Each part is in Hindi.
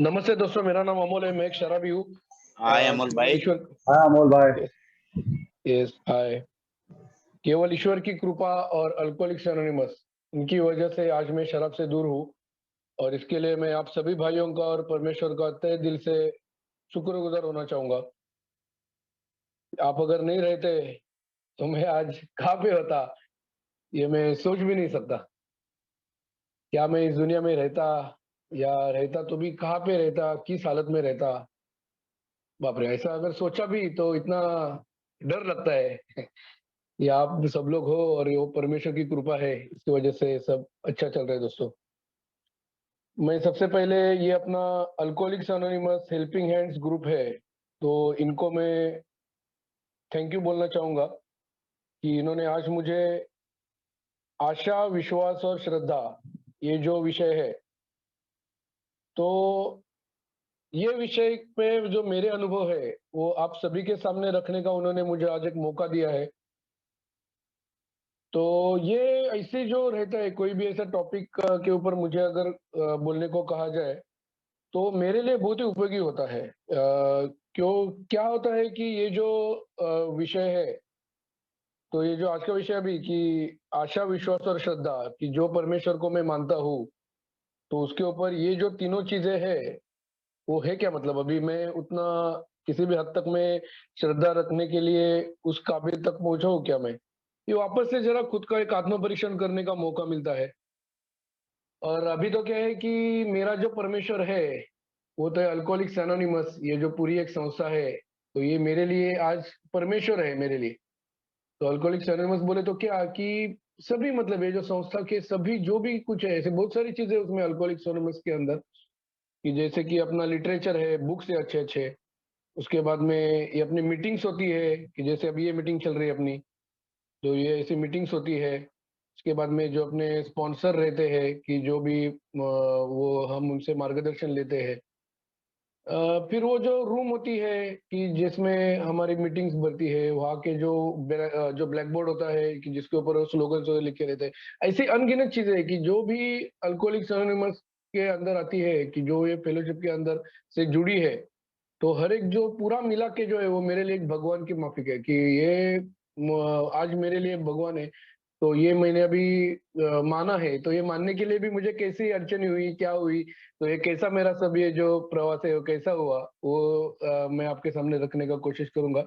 नमस्ते दोस्तों, मेरा नाम अमोल है। मैं एक शराबी हूँ। हाय अमोल केवल भाई। ईश्वर। हाँ अमोल भाई। यस, हाय। केवल ईश्वर की कृपा और अल्कोहलिक्स एनोनिमस, इनकी वजह से आज मैं शराब से दूर हूँ। और इसके लिए मैं आप सभी भाइयों का और परमेश्वर का तहे दिल से शुक्रगुजार होना चाहूंगा। आप अगर नहीं रहते तो मैं आज कहाँ पे होता, ये मैं सोच भी नहीं सकता। क्या मैं इस दुनिया में रहता, या रहता तो भी कहाँ पे रहता, किस हालत में रहता। बाप रे, ऐसा अगर सोचा भी तो इतना डर लगता है। ये आप सब लोग हो और ये वो परमेश्वर की कृपा है, इसकी वजह से सब अच्छा चल रहा है दोस्तों। मैं सबसे पहले ये अपना alcoholics anonymous helping hands group है, तो इनको मैं थैंक यू बोलना चाहूंगा कि इन्होंने आज मुझे आशा, विश्वास और श्रद्धा, ये जो विषय है, तो ये विषय पे जो मेरे अनुभव है वो आप सभी के सामने रखने का उन्होंने मुझे आज एक मौका दिया है। तो ये ऐसे जो रहता है, कोई भी ऐसा टॉपिक के ऊपर मुझे अगर बोलने को कहा जाए तो मेरे लिए बहुत ही उपयोगी होता है। क्यों, क्या होता है कि ये जो विषय है, तो ये जो आज का विषय अभी कि आशा, विश्वास और श्रद्धा, कि जो परमेश्वर को मैं मानता हूँ, तो उसके ऊपर ये जो तीनों चीजें है, वो है क्या, मतलब अभी मैं उतना किसी भी हद तक मैं श्रद्धा रखने के लिए उस काबिल तक पहुंचा हूँ क्या मैं। ये वापस से जरा खुद का एक आत्म परीक्षण करने का मौका मिलता है। और अभी तो क्या है कि मेरा जो परमेश्वर है वो तो है अल्कोहलिक्स एनोनिमस, ये जो पूरी एक संस्था है, तो ये मेरे लिए आज परमेश्वर है मेरे लिए। तो अल्कोहलिक्स एनोनिमस बोले तो क्या कि सभी, मतलब ये जो संस्था के सभी जो भी कुछ है, ऐसे बहुत सारी चीजें उसमें अल्कोहलिक्स एनोनिमस के अंदर, कि जैसे कि अपना लिटरेचर है, बुक्स है अच्छे अच्छे। उसके बाद में ये अपनी मीटिंग्स होती है, कि जैसे अभी ये मीटिंग चल रही है अपनी, तो ये ऐसी मीटिंग्स होती है। उसके बाद में जो अपने स्पॉन्सर रहते हैं, कि जो भी वो हम उनसे मार्गदर्शन लेते हैं। फिर वो जो रूम होती है कि जिसमें हमारी मीटिंग्स बढ़ती है, वहाँ के जो ब्लैक बोर्ड होता है कि जिसके ऊपर स्लोगन लिखे रहते हैं। ऐसी अनगिनत चीजें हैं कि जो भी अल्कोहलिक्स एनोनिमस के अंदर आती है, कि जो ये फेलोशिप के अंदर से जुड़ी है, तो हर एक जो पूरा मिला के जो है वो मेरे लिए एक भगवान की माफिक है, कि ये आज मेरे लिए भगवान है। तो ये मैंने अभी माना है, तो ये मानने के लिए भी मुझे कैसी अड़चन हुई, क्या हुई, तो ये कैसा मेरा सब ये जो प्रवास है वो कैसा हुआ, वो मैं आपके सामने रखने का कोशिश करूंगा।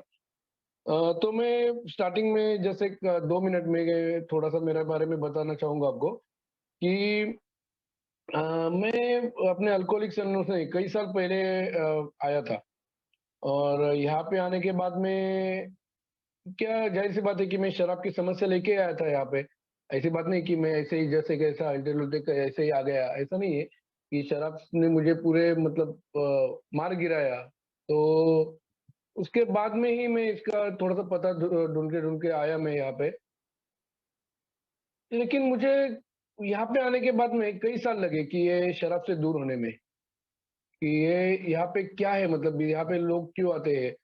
तो मैं स्टार्टिंग में जैसे 2 मिनट में थोड़ा सा मेरे बारे में बताना चाहूंगा आपको कि मैं अपने अल्कोहलिक्स एनोनिमस से कई साल पहले आया था। और यहाँ पे आने के बाद में क्या, जाहिर सी बात है कि मैं शराब की समस्या लेके आया था यहाँ पे। ऐसी बात नहीं कि मैं ऐसे ही जैसे कैसा अल्टे उल्टे ऐसे ही आ गया, ऐसा नहीं है कि शराब ने मुझे पूरे मतलब मार गिराया। तो उसके बाद में ही मैं इसका थोड़ा सा पता ढूंढ के आया मैं यहाँ पे। लेकिन मुझे यहाँ पे आने के बाद में कई साल लगे कि ये शराब से दूर होने में, कि ये यहाँ पे क्या है, मतलब यहाँ पे लोग क्यों आते हैं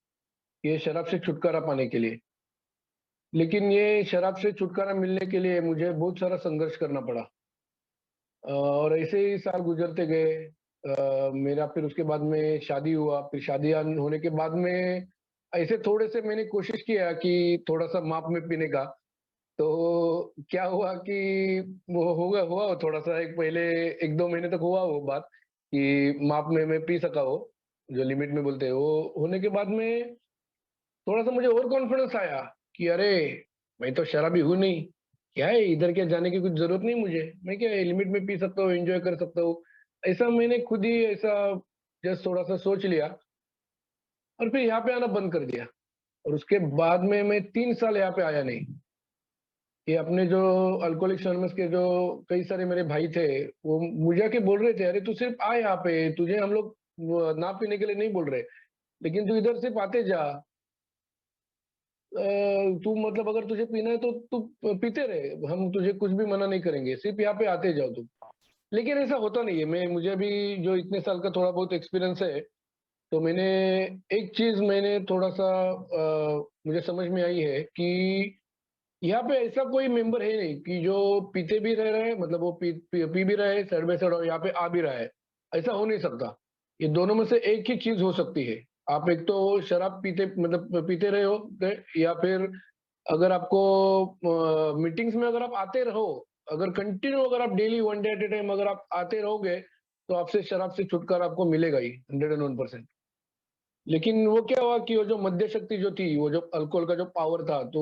ये शराब से छुटकारा पाने के लिए। लेकिन ये शराब से छुटकारा मिलने के लिए मुझे बहुत सारा संघर्ष करना पड़ा। और ऐसे ही साल गुजरते गए। मेरा फिर उसके बाद में शादी हुआ, फिर शादी होने के बाद में ऐसे थोड़े से मैंने कोशिश किया कि थोड़ा सा माप में पीने का। तो क्या हुआ कि वो हुआ वो थोड़ा सा, एक पहले 1-2 महीने तक हुआ वो बात कि माप में मैं पी सका, वो जो लिमिट में बोलते हैं वो होने के बाद में थोड़ा सा मुझे और कॉन्फिडेंस आया कि अरे, मैं तो शराबी हूं नहीं, क्या है इधर क्या जाने की कुछ जरूरत नहीं मुझे, मैं क्या है लिमिट में पी सकता हूँ, एंजॉय कर सकता हूँ। ऐसा मैंने खुद ही ऐसा जस्ट थोड़ा सा सोच लिया, और फिर यहाँ पे आना बंद कर दिया। और उसके बाद में मैं 3 साल यहाँ पे आया नहीं। ये अपने जो अल्कोहलिक्स एनोनिमस के जो कई सारे मेरे भाई थे, वो मुझे आके बोल रहे थे, अरे तू सिर्फ आ यहाँ पे, तुझे हम लोग ना पीने के लिए नहीं बोल रहे, लेकिन तू इधर सिर्फ आते जा। तू मतलब अगर तुझे पीना है तो तू पीते रहे, हम तुझे कुछ भी मना नहीं करेंगे, सिर्फ यहाँ पे आते जाओ तुम। लेकिन ऐसा होता नहीं है। मैं मुझे अभी जो इतने साल का थोड़ा बहुत एक्सपीरियंस है, तो मैंने एक चीज मैंने थोड़ा सा मुझे समझ में आई है कि यहाँ पे ऐसा कोई मेंबर है नहीं कि जो पीते भी रह रहे हैं, मतलब वो पी भी रहे साइड बाय साइड और यहाँ पे आ भी रहा है। ऐसा हो नहीं सकता। ये दोनों में से एक ही चीज हो सकती है। आप एक तो शराब पीते मतलब पीते रहे हो या फिर अगर आपको मीटिंग्स में अगर आप आते रहो, अगर कंटिन्यू अगर आप daily 1 day at A time अगर आप आते रहोगे, तो आपसे शराब से छुटकारा आपको मिलेगा ही 101%। लेकिन वो क्या हुआ कि वो जो मद्य शक्ति जो थी, वो जो अल्कोहल का जो पावर था, तो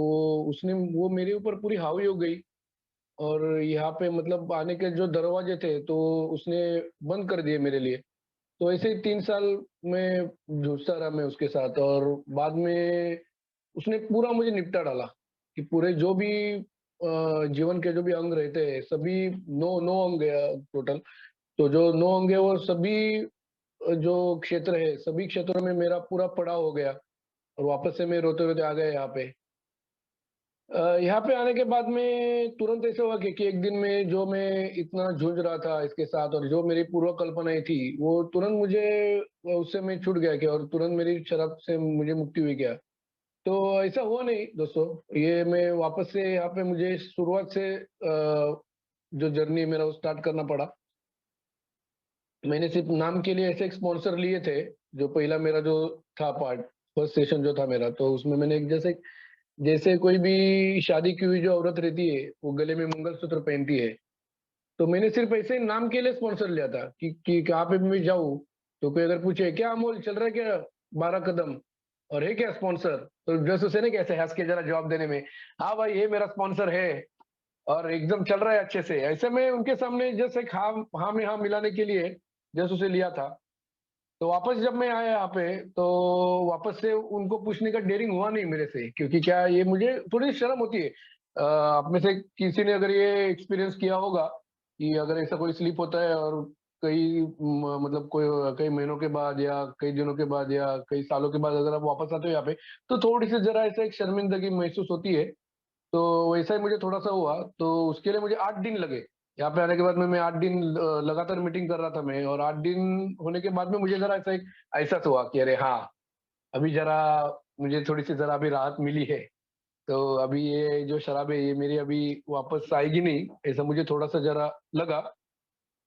उसने वो मेरे ऊपर पूरी हावी हो गई और यहाँ पे मतलब आने के जो दरवाजे थे, तो उसने बंद कर दिए मेरे लिए। तो ऐसे ही 3 साल मैं जूझता रहा मैं उसके साथ और बाद में उसने पूरा मुझे निपटा डाला कि पूरे जो भी जीवन के जो भी अंग रहते हैं, सभी 9 अंग है टोटल। तो जो 9 अंग है वो सभी जो क्षेत्र है, सभी क्षेत्रों में मेरा पूरा पड़ाव हो गया और वापस से मैं रोते-रोते आ गया यहाँ पे। यहाँ पे आने के बाद में तुरंत ऐसा हुआ कि एक दिन में जो मैं इतना जूझ रहा था इसके साथ और जो मेरी पूर्व कल्पनाएँ थी, वो तुरंत मुझे उससे मैं छूट गया क्या और तुरंत मेरी शराब से मुझे मुक्ति हुई क्या। तो ऐसा हुआ नहीं दोस्तों, ये मैं वापस से यहाँ पे मुझे शुरुआत से जो जर्नी मेरा वो स्टार्ट करना पड़ा। मैंने सिर्फ नाम के लिए ऐसे एक स्पॉन्सर लिए थे, जो पहला मेरा जो था पार्ट, फर्स्ट सेशन जो था मेरा, तो उसमें मैंने एक जैसे जैसे कोई भी शादी की हुई जो औरत रहती है, वो गले में मंगलसूत्र पहनती है, तो मैंने सिर्फ ऐसे ही नाम के लिए स्पॉन्सर लिया था कि कहाँ पे भी मैं जाऊँ, तो कोई अगर पूछे, "क्या अमोल चल रहा है क्या 12 कदम और है क्या स्पॉन्सर?" तो जस्ट उसे ना कैसे हँस के ज़रा जवाब देने में, "हाँ भाई, ये मेरा स्पॉन्सर है और एकदम चल रहा है अच्छे से।" ऐसे में उनके सामने जस्ट एक हाँ में हाँ मिलाने के लिए जस्ट उसे लिया था। तो वापस जब मैं आया यहाँ पे, तो वापस से उनको पूछने का डेयरिंग हुआ नहीं मेरे से, क्योंकि क्या ये मुझे थोड़ी शर्म होती है। आप में से किसी ने अगर ये एक्सपीरियंस किया होगा कि अगर ऐसा कोई स्लिप होता है और मतलब कोई कई महीनों के बाद या कई दिनों के बाद या कई सालों के बाद अगर आप वापस आते हो यहाँ पे, तो थोड़ी सी जरा ऐसा एक शर्मिंदगी महसूस होती है। तो वैसा ही मुझे थोड़ा-सा हुआ, तो उसके लिए मुझे 8 दिन लगे। यहाँ पे आने के बाद में मैं 8 दिन लगातार मीटिंग कर रहा था मैं और 8 दिन होने के बाद में मुझे ज़रा ऐसा एक एहसास हुआ कि अरे हाँ, अभी ज़रा मुझे थोड़ी-सी ज़रा अभी राहत मिली है। तो अभी ये जो शराब है ये मेरी अभी वापस आएगी नहीं, ऐसा मुझे थोड़ा-सा ज़रा लगा।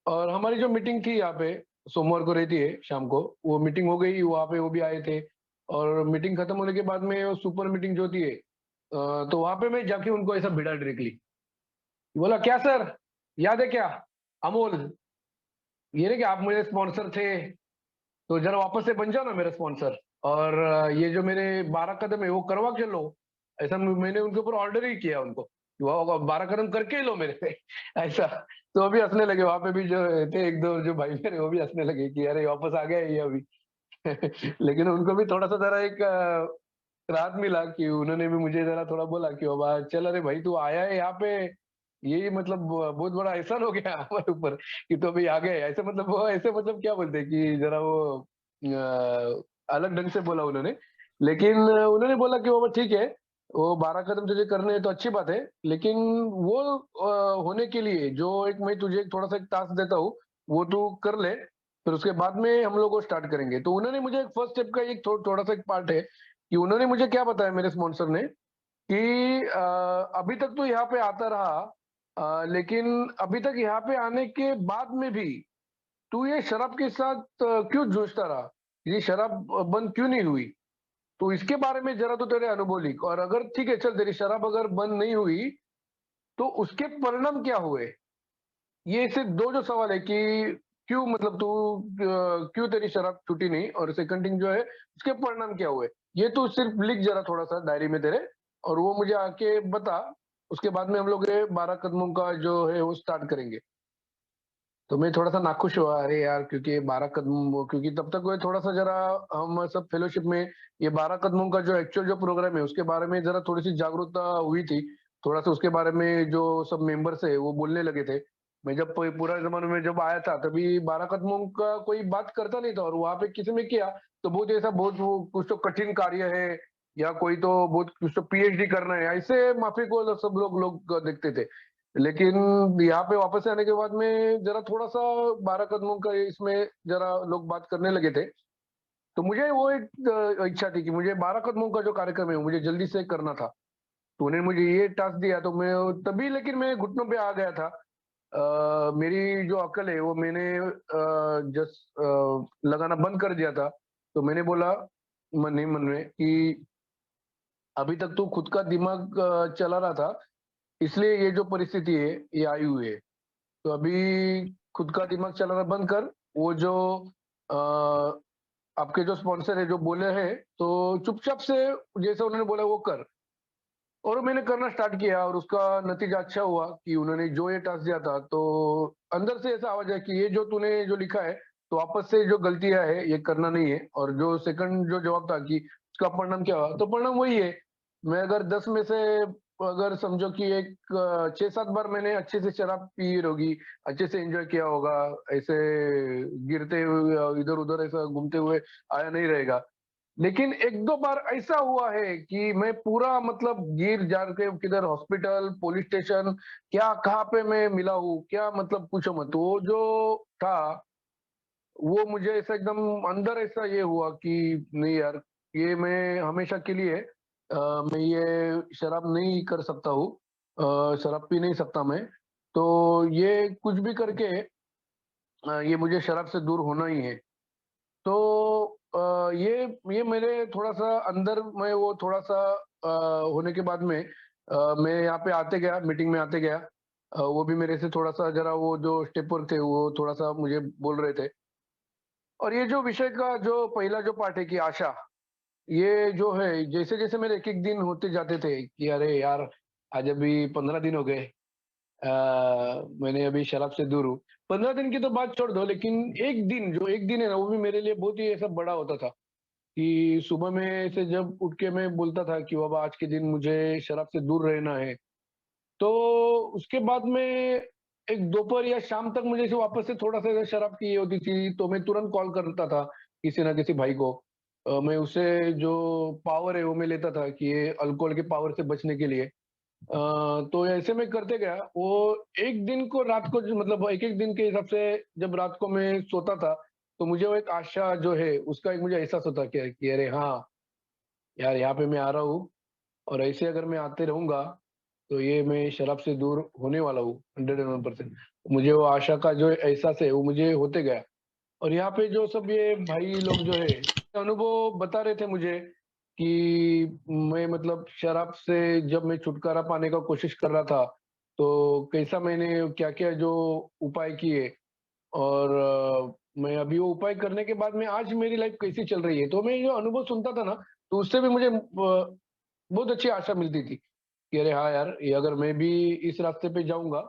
और हमारी जो मीटिंग थी यहाँ पे, सोमवार को रहती है शाम को, वो मीटिंग हो गई, वहाँ पे वो भी आए थे और मीटिंग खत्म होने के बाद में वो सुपर मीटिंग जो होती है, तो वहाँ पे मैं जाके उनको ऐसा भिड़ा डायरेक्टली। बोला, "क्या सर, याद है क्या? अमोल, ये ना कि आप मेरे स्पॉन्सर थे, तो ज़रा वापस से बन जाओ ना मेरा स्पॉन्सर और ये जो मेरे 12 कदम है वो करवा के लो।" ऐसा मैंने उनके ऊपर ऑर्डर ही किया उनको, कि वो 12 कदम करके ही लो मेरे से ऐसा। तो अभी हँसने लगे वहाँ पे भी जो थे 1-2 जो भाई मेरे वो भी हँसने लगे कि अरे वापस आ गया ये अभी। लेकिन उनको भी थोड़ा-सा ज़रा एक राहत मिला कि उन्होंने भी मुझे ज़रा थोड़ा बोला कि बाबा चल अरे भाई तू आया है यहाँ पे, ये मतलब बहुत बड़ा एहसान हो गया हमारे ऊपर कि तू अभी आ गया है। ऐसे मतलब वो ऐसे मतलब क्या बोलते हैं कि ज़रा वो अलग ढंग से बोला उन्होंने। लेकिन उन्होंने बोला कि बाबा ठीक है, वो 12 कदम तुझे करने हैं तो अच्छी बात है, लेकिन वो होने के लिए जो एक मैं तुझे थोड़ा-सा एक टास्क देता हूँ, वो तू कर ले, फिर उसके बाद में हम लोग वो स्टार्ट करेंगे। तो उन्होंने मुझे फर्स्ट स्टेप का एक थोड़ा-सा एक पार्ट है कि उन्होंने मुझे क्या बताया मेरे स्पॉन्सर ने कि अभी तक तो यहाँ पे आता रहा, लेकिन अभी तक यहाँ पे आने के बाद में भी तू ये शराब के साथ क्यों जूझता रहा? ये शराब बंद क्यों नहीं हुई? तो इसके बारे में ज़रा तो तेरे अनुभव लिख और अगर ठीक है चल तेरी शराब अगर बंद नहीं हुई, तो उसके परिणाम क्या हुए? ये सिर्फ 2 जो सवाल है कि क्यों मतलब तू क्यों तेरी शराब छूटी नहीं और सेकंड थिंग जो है उसके परिणाम क्या हुए? ये तू सिर्फ लिख ज़रा थोड़ा-सा डायरी में तेरे और वो मुझे आके बता, उसके बाद में हम लोग ये 12 कदमों का जो है वो स्टार्ट करेंगे। तो मैं थोड़ा-सा नाखुश हुआ, अरे यार क्योंकि 12 कदम वो क्योंकि तब तक वो थोड़ा-सा ज़रा हम सब फेलोशिप में ये 12 कदमों का जो एक्चुअल जो प्रोग्राम है उसके बारे में ज़रा थोड़ी-सी जागरूकता हुई थी। थोड़ा-सा उसके बारे में जो सब मेंबर्स है वो बोलने लगे थे। मैं जब पुराने ज़माने में जब आया था तभी 12 कदमों का कोई बात करता नहीं था और वहाँ पे किसी ने किया तो बहुत ऐसा बहुत वो कुछ तो कठिन कार्य है या कोई तो बहुत कुछ तो पीएचडी करना है, ऐसे माफ़ी को सब लोग देखते थे। लेकिन यहाँ पे वापस आने के बाद में ज़रा थोड़ा-सा 12 कदमों का इसमें ज़रा लोग बात करने लगे थे। तो मुझे वो एक इच्छा थी कि मुझे 12 कदमों का जो कार्यक्रम है, वो मुझे जल्दी से करना था। तो उन्होंने मुझे ये टास्क दिया तो मैं तभी लेकिन मैं घुटनों पे आ गया था मेरी जो अक्ल है वो मैंने जस्ट लगाना बंद कर दिया था। तो मैंने बोला मन ही मन में कि अभी तक तू खुद का दिमाग चला रहा था, इसलिए ये जो परिस्थिति है ये आई हुई है। तो अभी खुद का दिमाग चलाना बंद कर, वो जो अ, आपके जो स्पॉन्सर है जो बोले हैं, तो चुपचाप से जैसे उन्होंने बोला वो कर। और मैंने करना स्टार्ट किया और उसका नतीजा अच्छा हुआ कि उन्होंने जो ये टास्क दिया था, तो अंदर से ऐसा आवाज है कि ये जो तूने जो लिखा है, तो वापस से जो गलतियां है ये करना नहीं है। और जो सेकंड जो जवाब था कि उसका परिणाम क्या हुआ, तो परिणाम वही है। मैं अगर 10 में से अगर समझो कि एक 6-7 बार मैंने अच्छे से शराब पी होगी, अच्छे से एंजॉय किया होगा, ऐसे गिरते हुए इधर उधर ऐसा घूमते हुए आया नहीं रहेगा। लेकिन 1-2 बार ऐसा हुआ है कि मैं पूरा मतलब गिर जार के किधर हॉस्पिटल, पुलिस स्टेशन, क्या कहाँ पे मैं मिला हूँ, क्या मतलब पूछो मत। वो जो था, वो मुझे ऐसा एकदम अंदर ऐसा ये हुआ कि नहीं यार, ये मैं हमेशा के लिए मैं ये शराब नहीं कर सकता हूँ। शराब पी नहीं सकता मैं। तो ये कुछ भी करके ये मुझे शराब से दूर होना ही है। तो ये मेरे थोड़ा-सा अंदर में वो थोड़ा-सा होने के बाद में मैं यहाँ पे आते गया, मीटिंग में आते गया। वो भी मेरे से थोड़ा-सा ज़रा वो जो स्टेप वर्क थे, वो थोड़ा-सा मुझे बोल रहे थे। और ये जो विषय का जो पहला जो पार्ट है कि आशा, ये जो है जैसे-जैसे मेरे एक-एक दिन होते जाते थे कि अरे यार! आज अभी 15 दिन हो गए। मैंने अभी शराब से दूर हूँ। 15 दिन की तो बात छोड़ दो, लेकिन 1 दिन जो 1 दिन है ना, वो भी मेरे लिए बहुत ही ऐसा बड़ा होता था। कि सुबह में ऐसे जब उठ के मैं बोलता था कि बाबा आज के दिन मुझे शराब से दूर रहना है, तो उसके बाद में एक दोपहर या शाम तक मुझे ऐसे वापस से थोड़ा-सा शराब की ये होती थी, तो मैं तुरंत कॉल करता था किसी ना किसी भाई को। मैं उससे जो पावर है वो मैं लेता था कि ये अल्कोहल के पावर से बचने के लिए। तो ऐसे में करते गया, वो एक दिन को रात को जो मतलब एक-एक दिन के हिसाब से जब रात को मैं सोता था, तो मुझे वो एक आशा जो है उसका एक मुझे एहसास होता कि अरे हाँ, यार यहाँ पे मैं आ रहा हूँ और ऐसे अगर मैं आते रहूँगा, तो ये मैं शराब से दूर होने वाला हूँ 101%। मुझे वो आशा का जो एहसास है वो मुझे होते गया। और यहाँ पे जो सब ये भाई लोग जो है, अनुभव बता रहे थे मुझे कि मैं मतलब शराब से जब मैं छुटकारा पाने का कोशिश कर रहा था, तो कैसा मैंने क्या-क्या जो उपाय किए और मैं अभी वो उपाय करने के बाद में आज मेरी लाइफ कैसी चल रही है। तो मैं जो अनुभव सुनता था ना, तो उससे भी मुझे बहुत अच्छी आशा मिलती थी कि अरे हाँ यार, ये अगर मैं भी इस रास्ते पे जाऊँगा,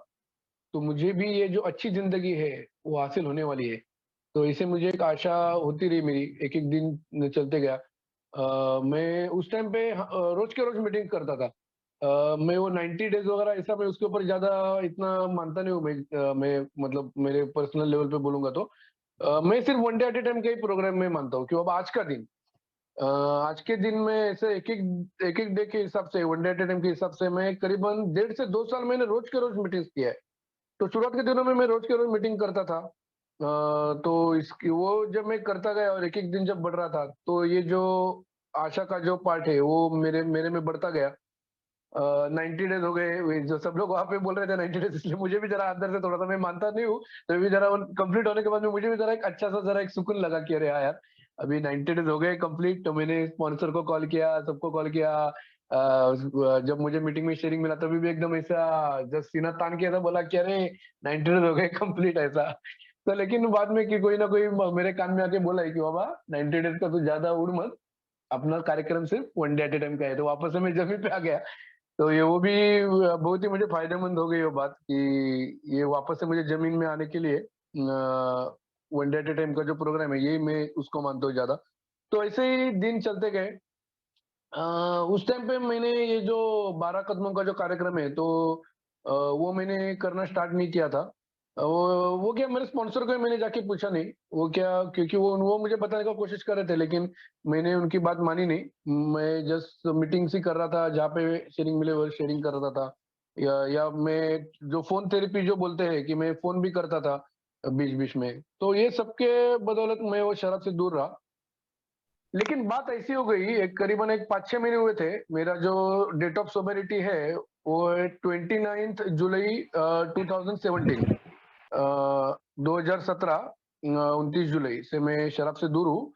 तो मुझे भी ये जो अच्छी ज़िंदगी है, वो हासिल होने वाली है। तो इसे मुझे एक आशा होती रही मेरी, एक-एक दिन चलते गया। मैं उस टाइम पे रोज़ के रोज़ मीटिंग करता था। मैं वो 90 डेज़ वगैरह ऐसा मैं उसके ऊपर ज़्यादा इतना मानता नहीं हूँ मैं मतलब मेरे पर्सनल लेवल पे बोलूँगा तो। मैं सिर्फ़ one day at a time के ही प्रोग्राम में मानता हूँ कि अब आज का दिन आज के दिन में ऐसे एक-एक डे के हिसाब से, one day at a time के हिसाब से मैं करीबन 1.5 से 2 साल मैंने रोज़ के रोज़ मीटिंग्स किया है। तो शुरुआत के दिनों में मैं रोज़ के रोज़ मीटिंग करता था। तो इसकी वो जब मैं करता गया और एक-एक दिन जब बढ़ रहा था, तो ये जो आशा का जो पार्ट है, वो मेरे मेरे में बढ़ता गया। 90 डेज़ हो गए, वे जो सब लोग वहाँ पे बोल रहे थे 90 डेज़, इसलिए मुझे भी ज़रा अंदर से थोड़ा-सा मैं मानता नहीं हूँ, तो भी ज़रा उन कंप्लीट होने के बाद में मुझे भी ज़रा एक अच्छा-सा ज़रा एक सुकून लगा कि अरे हाँ यार, अभी 90 डेज़ हो गए कंप्लीट। तो मैंने स्पॉन्सर को कॉल किया, सबको कॉल किया। जब मुझे मीटिंग में शेयरिंग मिला तभी भी एकदम ऐसा जस्ट सीना तान के ऐसा बोला कि अरे 90 डेज़ हो गए कंप्लीट ऐसा। तो लेकिन बाद में कि कोई ना कोई मेरे कान में आके बोला है कि बाबा 90 डेज़ का तू ज़्यादा उड़ मत, अपना कार्यक्रम सिर्फ one day at a time का है। तो वापस से मैं जमीन पे आ गया। तो ये वो भी बहुत ही मुझे फ़ायदेमंद हो गई वो बात कि ये वापस से मुझे ज़मीन में आने के लिए one day at a time का जो प्रोग्राम है, यही मैं उसको मानता हूँ ज़्यादा। तो ऐसे ही दिन चलते गए। अ, उस टाइम पे मैंने ये जो 12 कदमों का जो कार्यक्रम है, तो वो मैंने करना स्टार्ट नहीं किया था। वो क्या मेरे स्पॉन्सर को ही मैंने जाके पूछा नहीं, वो क्या क्योंकि वो मुझे बताने का कोशिश कर रहे थे, लेकिन मैंने उनकी बात मानी नहीं। मैं जस्ट मीटिंग्स ही कर रहा था, जहाँ पे शेयरिंग मिले वो शेयरिंग कर रहा था। या मैं जो फ़ोन थेरेपी जो बोलते हैं कि मैं फ़ोन भी करता था बीच-बीच में। तो ये सब के बदौलत मैं वो शराब से दूर रहा। लेकिन बात ऐसी हो गई, एक करीबन एक 5-6 महीने हुए थे। मेरा जो डेट ऑफ सोबरिटी है वो है 29th जुलाई 2017, 2017, 29 जुलाई से मैं शराब से दूर हूँ।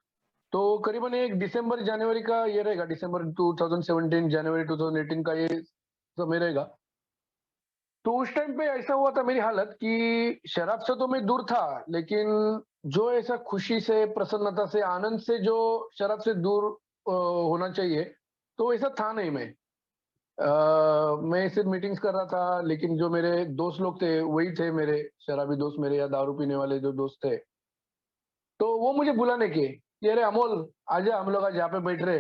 तो करीबन एक दिसंबर जनवरी का ये रहेगा, दिसंबर 2017 जनवरी 2018 का ये समय रहेगा। तो उस टाइम पे ऐसा हुआ था मेरी हालत कि शराब से तो मैं दूर था, लेकिन जो ऐसा खुशी से, प्रसन्नता से, आनंद से जो शराब से दूर होना चाहिए, तो ऐसा था नहीं मैं। मैं सिर्फ मीटिंग्स कर रहा था, लेकिन जो मेरे दोस्त लोग थे, वही थे मेरे शराबी दोस्त मेरे, या दारू पीने वाले जो दोस्त थे। तो वो मुझे बुलाने के कि अरे अमोल, आजा हम लोग आज यहाँ पे बैठ रहे।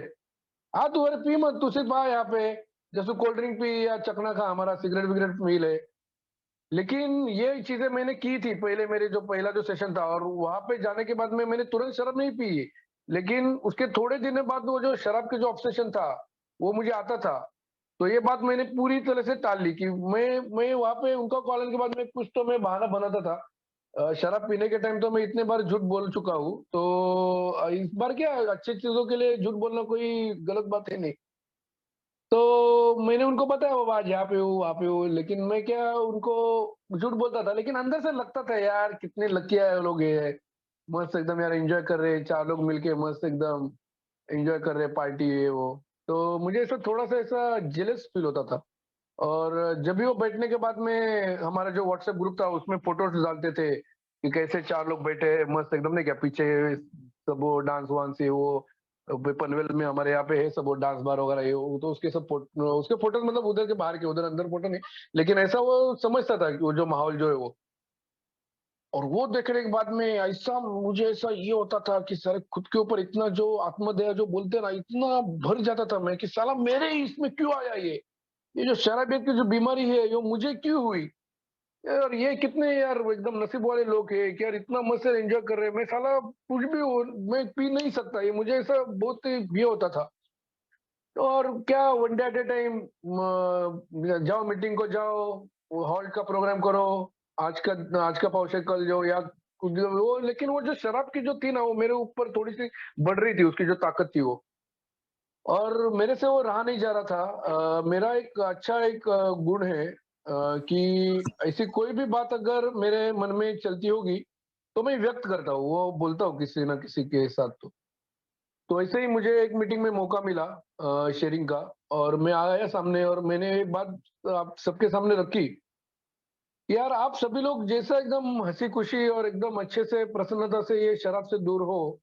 हाँ, तू अरे पी मत, तू सिर्फ आ यहाँ पे, जैसे कोल्ड ड्रिंक पी या चखना खा, हमारा सिगरेट विगरेट पी ले। लेकिन ये चीजें मैंने की थी पहले, मेरे जो पहला जो सेशन था, और वहां पे जाने के बाद में मैंने तुरंत शराब नहीं पी। लेकिन उसके थोड़े दिन बाद वो जो शराब के जो ऑब्सेशन था, वो मुझे आता था। तो ये बात मैंने पूरी तरह से टाल ली कि मैं वहां पे उनका कॉल आने के बाद में कुछ तो मैं बहाना बनाता था। शराब पीने के टाइम तो मैं इतने बार झूठ बोल चुका हूँ, तो इस बार क्या, अच्छी चीजों के लिए झूठ बोलना कोई गलत बात है नहीं। तो मैंने उनको बताया बाबा आज यहाँ पे हूँ, वहाँ पे हूँ, लेकिन मैं क्या उनको झूठ बोलता था, लेकिन अंदर से लगता था यार कितने लकिया है लोग ये, मस्त एकदम यार एंजॉय कर रहे हैं, 4 लोग मिलके मस्त एकदम एंजॉय कर रहे हैं, पार्टी है वो। तो मुझे ऐसा थोड़ा सा ऐसा जेलस फील होता था। और जब भी वो बैठने के बाद में हमारा जो व्हाट्सएप ग्रुप था उसमें फोटोज डालते थे कि कैसे 4 लोग बैठे हैं मस्त एकदम, नहीं क्या पीछे सब वो डांस वांस है वो, पनवेल में हमारे यहाँ पे है सब वो डांस बार वगैरह है वो, तो उसके सब उसके फोटोज मतलब उधर के बाहर के, उधर अंदर फोटो नहीं, लेकिन ऐसा वो समझता था कि वो जो माहौल जो है वो। और वो देखने के बाद में ऐसा मुझे ऐसा ये होता था कि सर खुद के ऊपर इतना जो आत्मदया जो बोलते हैं ना, इतना भर जाता था मैं कि साला मेरे ही इसमें क्यों आया ये जो शराबियत की जो बीमारी है ये मुझे क्यों हुई यार, ये कितने यार एकदम नसीब वाले लोग हैं कि यार इतना मस्त एंजॉय कर रहे हैं, मैं साला कुछ भी मैं पी नहीं सकता, ये मुझे ऐसा बहुत ही ये होता था। तो और क्या, one day at A time जाओ, मीटिंग को जाओ, हॉल का प्रोग्राम करो, आज का पावशे कल जाओ, या कुछ वो, लेकिन वो जो शराब की जो थी ना, वो मेरे ऊपर थोड़ी सी बढ़ रही थी, उसकी जो ताकत थी वो, और मेरे से वो रहा नहीं जा रहा था। मेरा एक अच्छा एक गुण है कि ऐसी कोई भी बात अगर मेरे मन में चलती होगी, तो मैं व्यक्त करता हूँ, वो बोलता हूँ किसी ना किसी के साथ। तो ऐसे ही मुझे एक मीटिंग में मौका मिला शेयरिंग का, और मैं आया सामने और मैंने एक बात आप सबके सामने रखी कि यार आप सभी लोग जैसा एकदम हंसी खुशी और एकदम अच्छे से प्रसन्नता से ये शराब से दूर हो,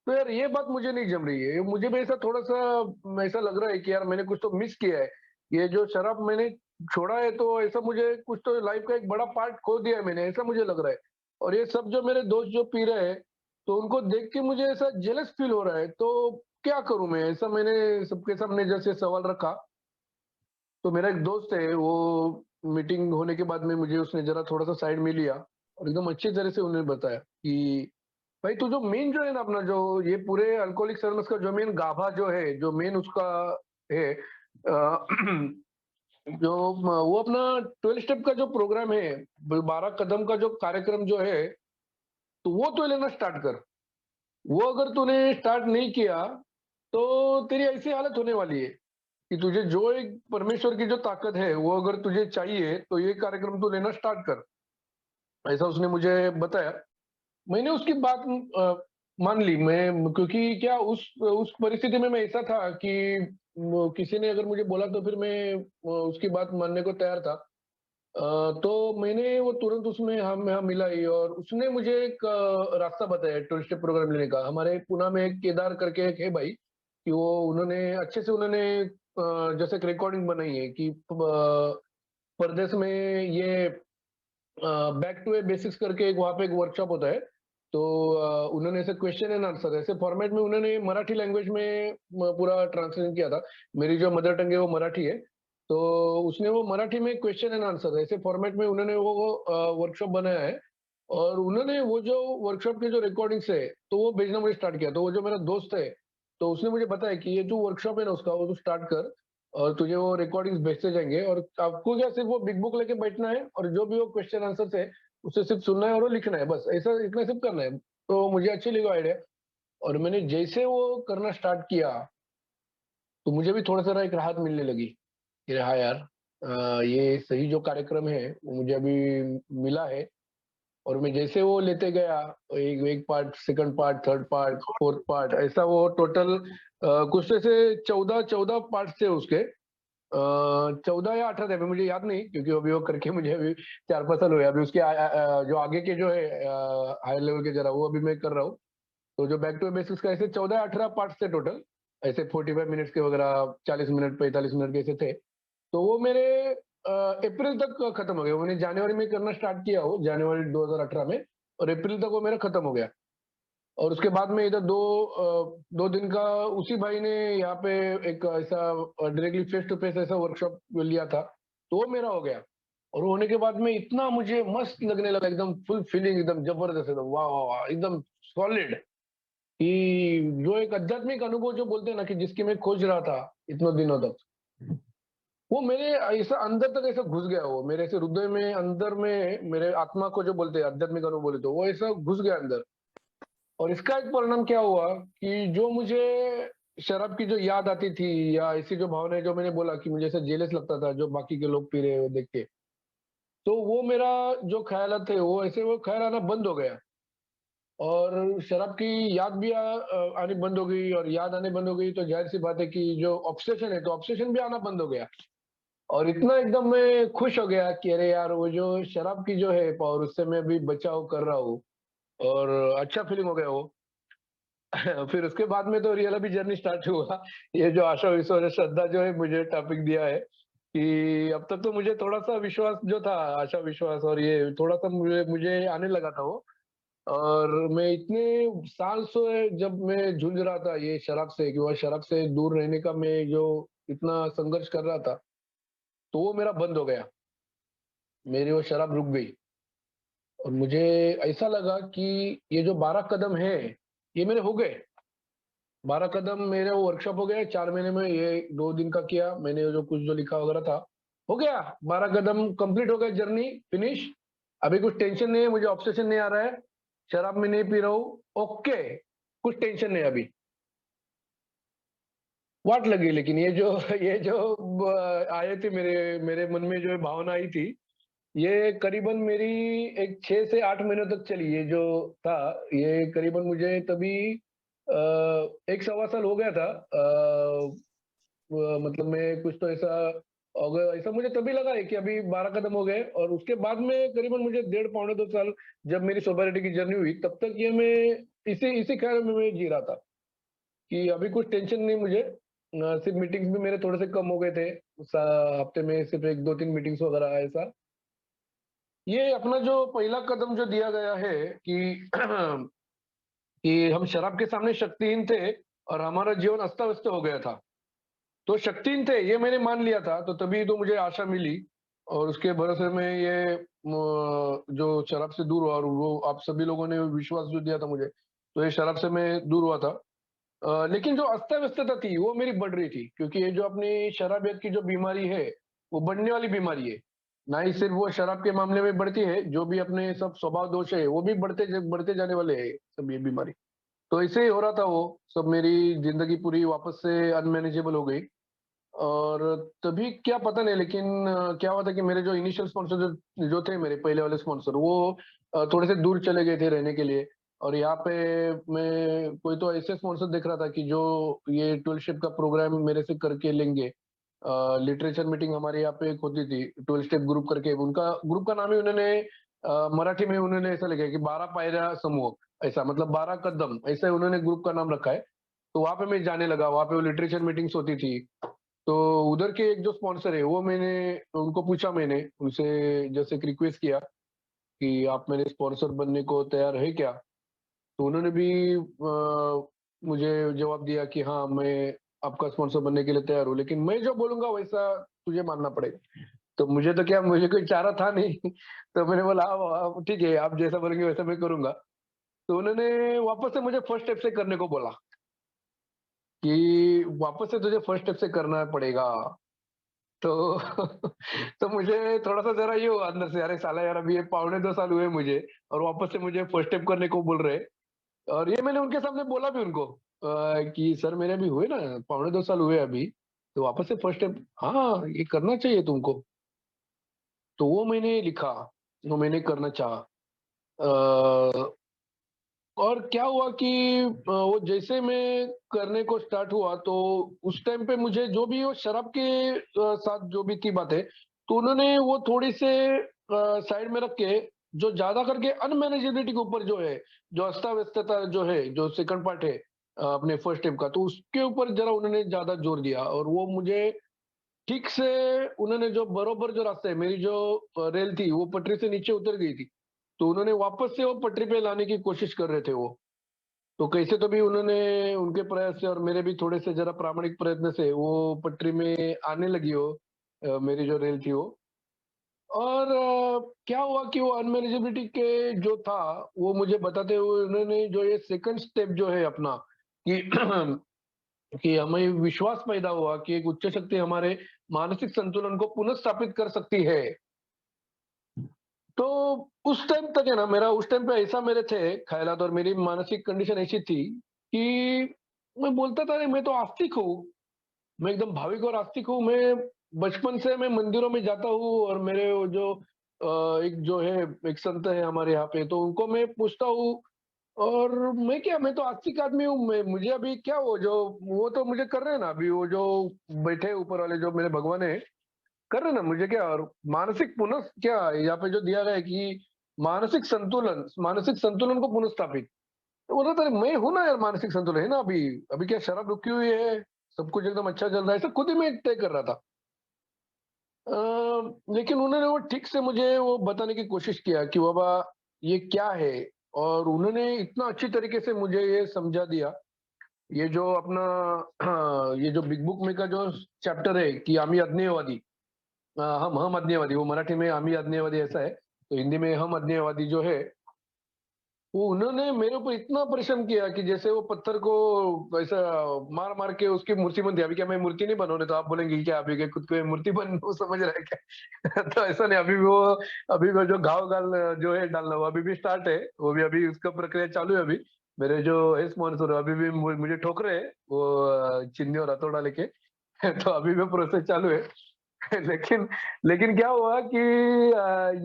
तो यार ये बात मुझे नहीं जम रही है, मुझे भी ऐसा थोड़ा सा ऐसा लग रहा है कि यार मैंने कुछ तो मिस किया है। ये जो शराब मैंने छोड़ा है, तो ऐसा मुझे कुछ तो लाइफ का एक बड़ा पार्ट खो दिया है मैंने, ऐसा मुझे लग रहा है। और ये सब जो मेरे दोस्त जो पी रहे हैं, तो उनको देख के मुझे ऐसा जेलस फील हो रहा है, तो क्या करूं मैं, ऐसा मैंने सबके सामने जैसे सवाल रखा। तो मेरा एक दोस्त है, वो मीटिंग होने के बाद में मुझे उसने जरा थोड़ा सा साइड में लिया, और एकदम अच्छी तरह से उन्होंने बताया कि भाई तू जो मेन जो है ना अपना जो ये पूरे अल्कोहलिक एनोनिमस का जो मेन गाभा जो है, जो मेन उसका है, जो वो अपना 12 स्टेप का जो प्रोग्राम है, 12 कदम का जो कार्यक्रम जो है, तो वो तो लेना स्टार्ट कर। वो अगर तूने स्टार्ट नहीं किया, तो तेरी ऐसी हालत होने वाली है कि तुझे जो एक परमेश्वर की जो ताकत है वो अगर तुझे चाहिए, तो ये कार्यक्रम तू लेना स्टार्ट कर, ऐसा उसने मुझे बताया। मैंने उसकी बात मान ली मैं, क्योंकि क्या उस परिस्थिति में मैं ऐसा था कि किसी ने अगर मुझे बोला तो फिर मैं उसकी बात मानने को तैयार था। तो मैंने वो तुरंत उसमें हम हाँ मिलाई, और उसने मुझे एक रास्ता बताया टूरिस्ट प्रोग्राम लेने का। हमारे पुणे में एक केदार करके एक है भाई, कि वो उन्होंने अच्छे से उन्होंने जैसे एक रिकॉर्डिंग बनाई है कि परदेश में ये बैक टू ए बेसिक्स करके एक वहाँ पे एक वर्कशॉप होता है। तो उन्होंने ऐसे क्वेश्चन एंड आंसर ऐसे फॉर्मेट में उन्होंने मराठी लैंग्वेज में पूरा ट्रांसलेशन किया था। मेरी जो मदर टंग है वो मराठी है, तो उसने वो मराठी में क्वेश्चन एंड आंसर ऐसे फॉर्मेट में उन्होंने वो वर्कशॉप बनाया है। और उन्होंने वो जो वर्कशॉप के जो रिकॉर्डिंग्स है, तो वो भेजना मुझे स्टार्ट किया। तो वो जो मेरा दोस्त है, तो उसने मुझे बताया कि ये जो वर्कशॉप है ना उसका, वो तू स्टार्ट कर, और तुझे वो रिकॉर्डिंग्स भेजते जाएंगे, और आपको क्या सिर्फ वो बिग बुक लेके बैठना है, और जो भी वो क्वेश्चन आंसर है उसे सिर्फ सुनना है और वो लिखना है, बस ऐसा इतना सिर्फ करना है। तो मुझे अच्छी लगी आइडिया। और मैंने जैसे वो करना स्टार्ट किया, तो मुझे भी थोड़ा-सा एक राहत मिलने लगी, कि हाँ यार, ये सही जो कार्यक्रम है, वो मुझे अभी मिला है। और मैं जैसे वो लेते गया, एक एक part, second part, third part, fourth part, ऐसा वो टोटल कुछ ऐसे 14 पार्ट्स थे उसके। 14 या 18 थे, अभी मुझे याद नहीं, क्योंकि अभी वो करके मुझे अभी 4-5 साल हुए। अभी उसके जो आगे के जो है हायर लेवल के जरा, वो अभी मैं कर रहा हूँ। तो जो बैक टू बेसिक्स का ऐसे 14 या 18 पार्ट्स थे टोटल, ऐसे 45 मिनट्स के वगैरह, 40 मिनट, 45 मिनट के ऐसे थे। तो वो मेरे अप्रैल तक खत्म हो गया। मैंने जनवरी में करना स्टार्ट किया हो, जनवरी 2018 में, और अप्रैल तक वो मेरा खत्म हो गया। और उसके बाद में इधर 2 दिन का उसी भाई ने यहाँ पे एक ऐसा डायरेक्टली फेस टू फेस ऐसा वर्कशॉप लिया था, तो वो मेरा हो गया। और वो होने के बाद में इतना मुझे मस्त लगने लगा, एकदम फुल फीलिंग, एकदम जबरदस्त, एकदम वाह वाह वाह, एकदम सॉलिड, कि जो एक आध्यात्मिक अनुभव जो बोलते हैं ना, कि जिसकी मैं खोज रहा था इतने दिनों तक, वो मेरे ऐसा अंदर तक ऐसा घुस गया। वो मेरे ऐसे हृदय में, अंदर में, मेरे आत्मा को जो बोलते हैं आध्यात्मिक अनुभव बोले, तो वो ऐसा घुस गया अंदर। और इसका एक परिणाम क्या हुआ, कि जो मुझे शराब की जो याद आती थी, या ऐसी जो भावनाएं, जो मैंने बोला कि मुझे ऐसा जेलस लगता था जो बाकी के लोग पी रहे हो देख के, तो वो मेरा जो ख्यालात थे, वो ऐसे वो ख्याल आना बंद हो गया। और शराब की याद भी आनी बंद हो गई, और याद आने बंद हो गई, तो जाहिर सी बात है कि जो ऑब्सेशन है, तो ऑब्सेशन भी आना बंद हो गया। और इतना एकदम मैं खुश हो गया कि अरे यार, वो जो शराब की जो है पावर, उससे मैं भी बचाव कर रहा हूँ, और अच्छा फीलिंग हो गया वो। फिर उसके बाद में तो रियल अभी जर्नी स्टार्ट हुआ। ये जो आशा विश्वास और श्रद्धा जो है मुझे टॉपिक दिया है, कि अब तक तो मुझे थोड़ा सा विश्वास जो था, आशा विश्वास, और ये थोड़ा सा मुझे मुझे आने लगा था वो। और मैं इतने साल से जब मैं जूझ रहा था ये शराब से, कि वह शराब से दूर रहने का मैं जो इतना संघर्ष कर रहा था, तो वो मेरा बंद हो गया। मेरी वो शराब रुक गई। और मुझे ऐसा लगा कि ये जो 12 कदम है, ये मेरे हो गए। 12 कदम मेरे वो वर्कशॉप हो गए 4 महीने में। ये 2 दिन का किया मैंने, जो कुछ जो लिखा वगैरह था, हो गया। 12 कदम कंप्लीट हो गए, जर्नी फिनिश। अभी कुछ टेंशन नहीं है, मुझे ऑब्सेशन नहीं आ रहा है, शराब में नहीं पी रहा हूँ, ओके, कुछ टेंशन नहीं अभी। वाट लगी, लेकिन ये जो ये जो आए थे मेरे मेरे मन में, जो भावना आई थी, ये करीबन मेरी एक 6 से 8 महीनों तक चली। ये जो था, ये करीबन मुझे तभी 1 सवा साल हो गया था। मतलब मैं कुछ तो ऐसा, अगर ऐसा मुझे तभी लगा है कि अभी 12 कदम हो गए। और उसके बाद में करीबन मुझे 1.5 पौने 2 साल, जब मेरी सोबरिटी की जर्नी हुई, तब तक ये मैं इसी इसी ख्याल में मैं जी रहा था, कि अभी कुछ टेंशन नहीं मुझे। सिर्फ मीटिंग्स भी मेरे थोड़े से कम हो गए थे, हफ्ते में सिर्फ 1-2-3 मीटिंग्स वगैरह ऐसा। ये अपना जो पहला कदम जो दिया गया है, कि कि हम शराब के सामने शक्तिहीन थे, और हमारा जीवन अस्त व्यस्त हो गया था। तो शक्तिहीन थे, ये मैंने मान लिया था, तो तभी तो मुझे आशा मिली। और उसके भरोसे में ये जो शराब से दूर हुआ, और वो आप सभी लोगों ने विश्वास जो दिया था मुझे, तो ये शराब से मैं दूर हुआ था। लेकिन जो अस्ताव्यस्तता थी, वो मेरी बढ़ रही थी, क्योंकि ये जो अपनी शराबियत की जो बीमारी है, वो बढ़ने वाली बीमारी है। ना ही सिर्फ वो शराब के मामले में बढ़ती है, जो भी अपने सब स्वभाव दोष है, वो भी बढ़ते जाने वाले हैं सब, ये बीमारी। तो ऐसे ही हो रहा था वो सब, मेरी जिंदगी पूरी वापस से अनमैनेजेबल हो गई। और तभी क्या पता नहीं, लेकिन क्या हुआ था कि मेरे जो इनिशियल स्पॉन्सर जो थे, मेरे पहले वाले स्पॉन्सर, वो थोड़े से दूर चले गए थे रहने के लिए। और यहाँ पे मैं कोई तो ऐसे स्पॉन्सर देख रहा था, कि जो ये टूलशिप का प्रोग्राम मेरे से करके लेंगे। लिटरेचर मीटिंग हमारे यहाँ पे एक होती थी, 12 स्टेप ग्रुप करके, उनका ग्रुप का नाम ही उन्होंने मराठी में उन्होंने ऐसा लिखा है कि 12 पायरा समूह, ऐसा मतलब 12 कदम, ऐसा उन्होंने ग्रुप का नाम रखा है। तो वहां पे मैं जाने लगा, वहां पे वो लिटरेचर मीटिंग्स होती थी। तो उधर के एक जो स्पॉन्सर है, वो मैंने उनको पूछा, मैंने उनसे जैसे एक रिक्वेस्ट किया, कि आप मेरे स्पॉन्सर बनने को तैयार है क्या। तो उन्होंने भी मुझे जवाब दिया कि हाँ, मैं आपका स्पॉन्सर बनने के लिए तैयार हूँ, लेकिन मैं जो बोलूंगा वैसा तुझे मानना पड़ेगा। तो मुझे तो क्या, मुझे कोई चारा था नहीं। तो मैंने बोला हाँ, ठीक है, आप जैसा बोलेंगे वैसा मैं करूंगा। तो उन्होंने वापस से मुझे फर्स्ट स्टेप से करने को बोला, कि वापस से तुझे फर्स्ट स्टेप से करना पड़ेगा। तो तो मुझे थोड़ा-सा ज़रा ये हुआ अंदर से, अरे साला यार, अभी ये पौने 2 साल हुए मुझे, और वापस से मुझे फर्स्ट स्टेप करने को बोल रहे हैं। और ये मैंने उनके सामने बोला भी उनको कि सर मेरे अभी हुए ना पौने 2 साल हुए अभी, तो वापस से फर्स्ट स्टेप हाँ, ये करना चाहिए तुमको। तो वो मैंने लिखा, वो मैंने करना चाहा। अ, और क्या हुआ कि वो जैसे मैं करने को स्टार्ट हुआ तो उस टाइम पे मुझे जो भी वो शराब के साथ जो भी थी बातें, तो उन्होंने वो थोड़ी से साइड में रख के जो ज़्यादा करके अनमैनेजेबिलिटी के ऊपर जो है, जो अस्ता-व्यस्तता जो है, जो सेकंड पार्ट है अपने फर्स्ट स्टेप का, तो उसके ऊपर ज़रा उन्होंने ज़्यादा जोर दिया और वो मुझे ठीक से उन्होंने जो बरोबर जो रास्ता है, मेरी जो रेल थी, वो पटरी से नीचे उतर गई थी। तो उन्होंने वापस से वो पटरी पे लाने की कोशिश कर रहे थे वो। तो कैसे तो भी उन्होंने उनके प्रयास से और मेरे भी थोड़े से ज़रा प्रामाणिक प्रयत्न से वो पटरी में आने लगी वो मेरी जो रेल थी वो। और क्या हुआ कि वो अनमैनेजेबिलिटी के जो था, वो मुझे बताते हुए उन्होंने जो ये सेकंड स्टेप जो है अपना कि कि हमें विश्वास पैदा हुआ कि एक उच्च शक्ति हमारे मानसिक संतुलन को पुनः स्थापित कर सकती है। तो उस टाइम तक है ना मेरा उस टाइम पे ऐसा मेरे थे ख़्यालात और मेरी मानसिक कंडीशन ऐसी थी कि मैं बोलता था, "अरे! मैं तो आस्तिक हूँ, मैं एकदम भाविक और आस्तिक हूँ। मैं बचपन से मैं मंदिरों में जाता हूँ और मेरे वो जो एक जो है एक संत है हमारे यहाँ पे, तो उनको मैं पूछता हूँ और मैं तो आस्तिक आदमी हूँ, मैं मुझे अभी क्या वो तो मुझे कर रहे हैं ना अभी वो जो बैठे हैं ऊपर वाले जो मेरे भगवान हैं, कर रहे हैं ना मुझे क्या और मानसिक पुनः क्या यहाँ पे जो दिया गया है कि मानसिक संतुलन को पुनर्स्थापित। तो बोला था मैं हूँ ना यार मानसिक संतुलन है ना अभी क्या शराब रुकी हुई है, सब कुछ एकदम अच्छा चल रहा है, ऐसा खुद ही मैं तय कर रहा था। अ, लेकिन उन्होंने वो ठीक से मुझे वो बताने की कोशिश किया कि बाबा ये क्या है और उन्होंने इतना अच्छी तरीके से मुझे ये समझा दिया। ये जो अपना ये जो बिग बुक में का जो चैप्टर है कि आम्ही अज्ञेयवादी हम अज्ञेयवादी वो मराठी में आम्ही अज्ञेयवादी ऐसा है, तो हिंदी में हम अज्ञेयवादी जो है वो उन्होंने मेरे ऊपर इतना परेशान किया कि जैसे वो पत्थर को ऐसा मार-मार के उसकी मूर्ति बन दिया। अभी क्या मैं मूर्ति नहीं बनाऊँ, नहीं तो आप बोलेंगे कि क्या अभी क्या खुद को ये मूर्ति बन वो समझ रहा है क्या? तो ऐसा नहीं अभी वो जो घाव-घाल जो है डालना वो अभी भी स्टार्ट है। वो भी अभी उसका प्रक्रिया चालू है अभी। मेरे जो है स्पॉन्सर अभी भी मुझे ठोक रहे हैं वो चिन्नी और हथौड़ा लेके। तो अभी भी प्रोसेस चालू है। लेकिन लेकिन क्या हुआ कि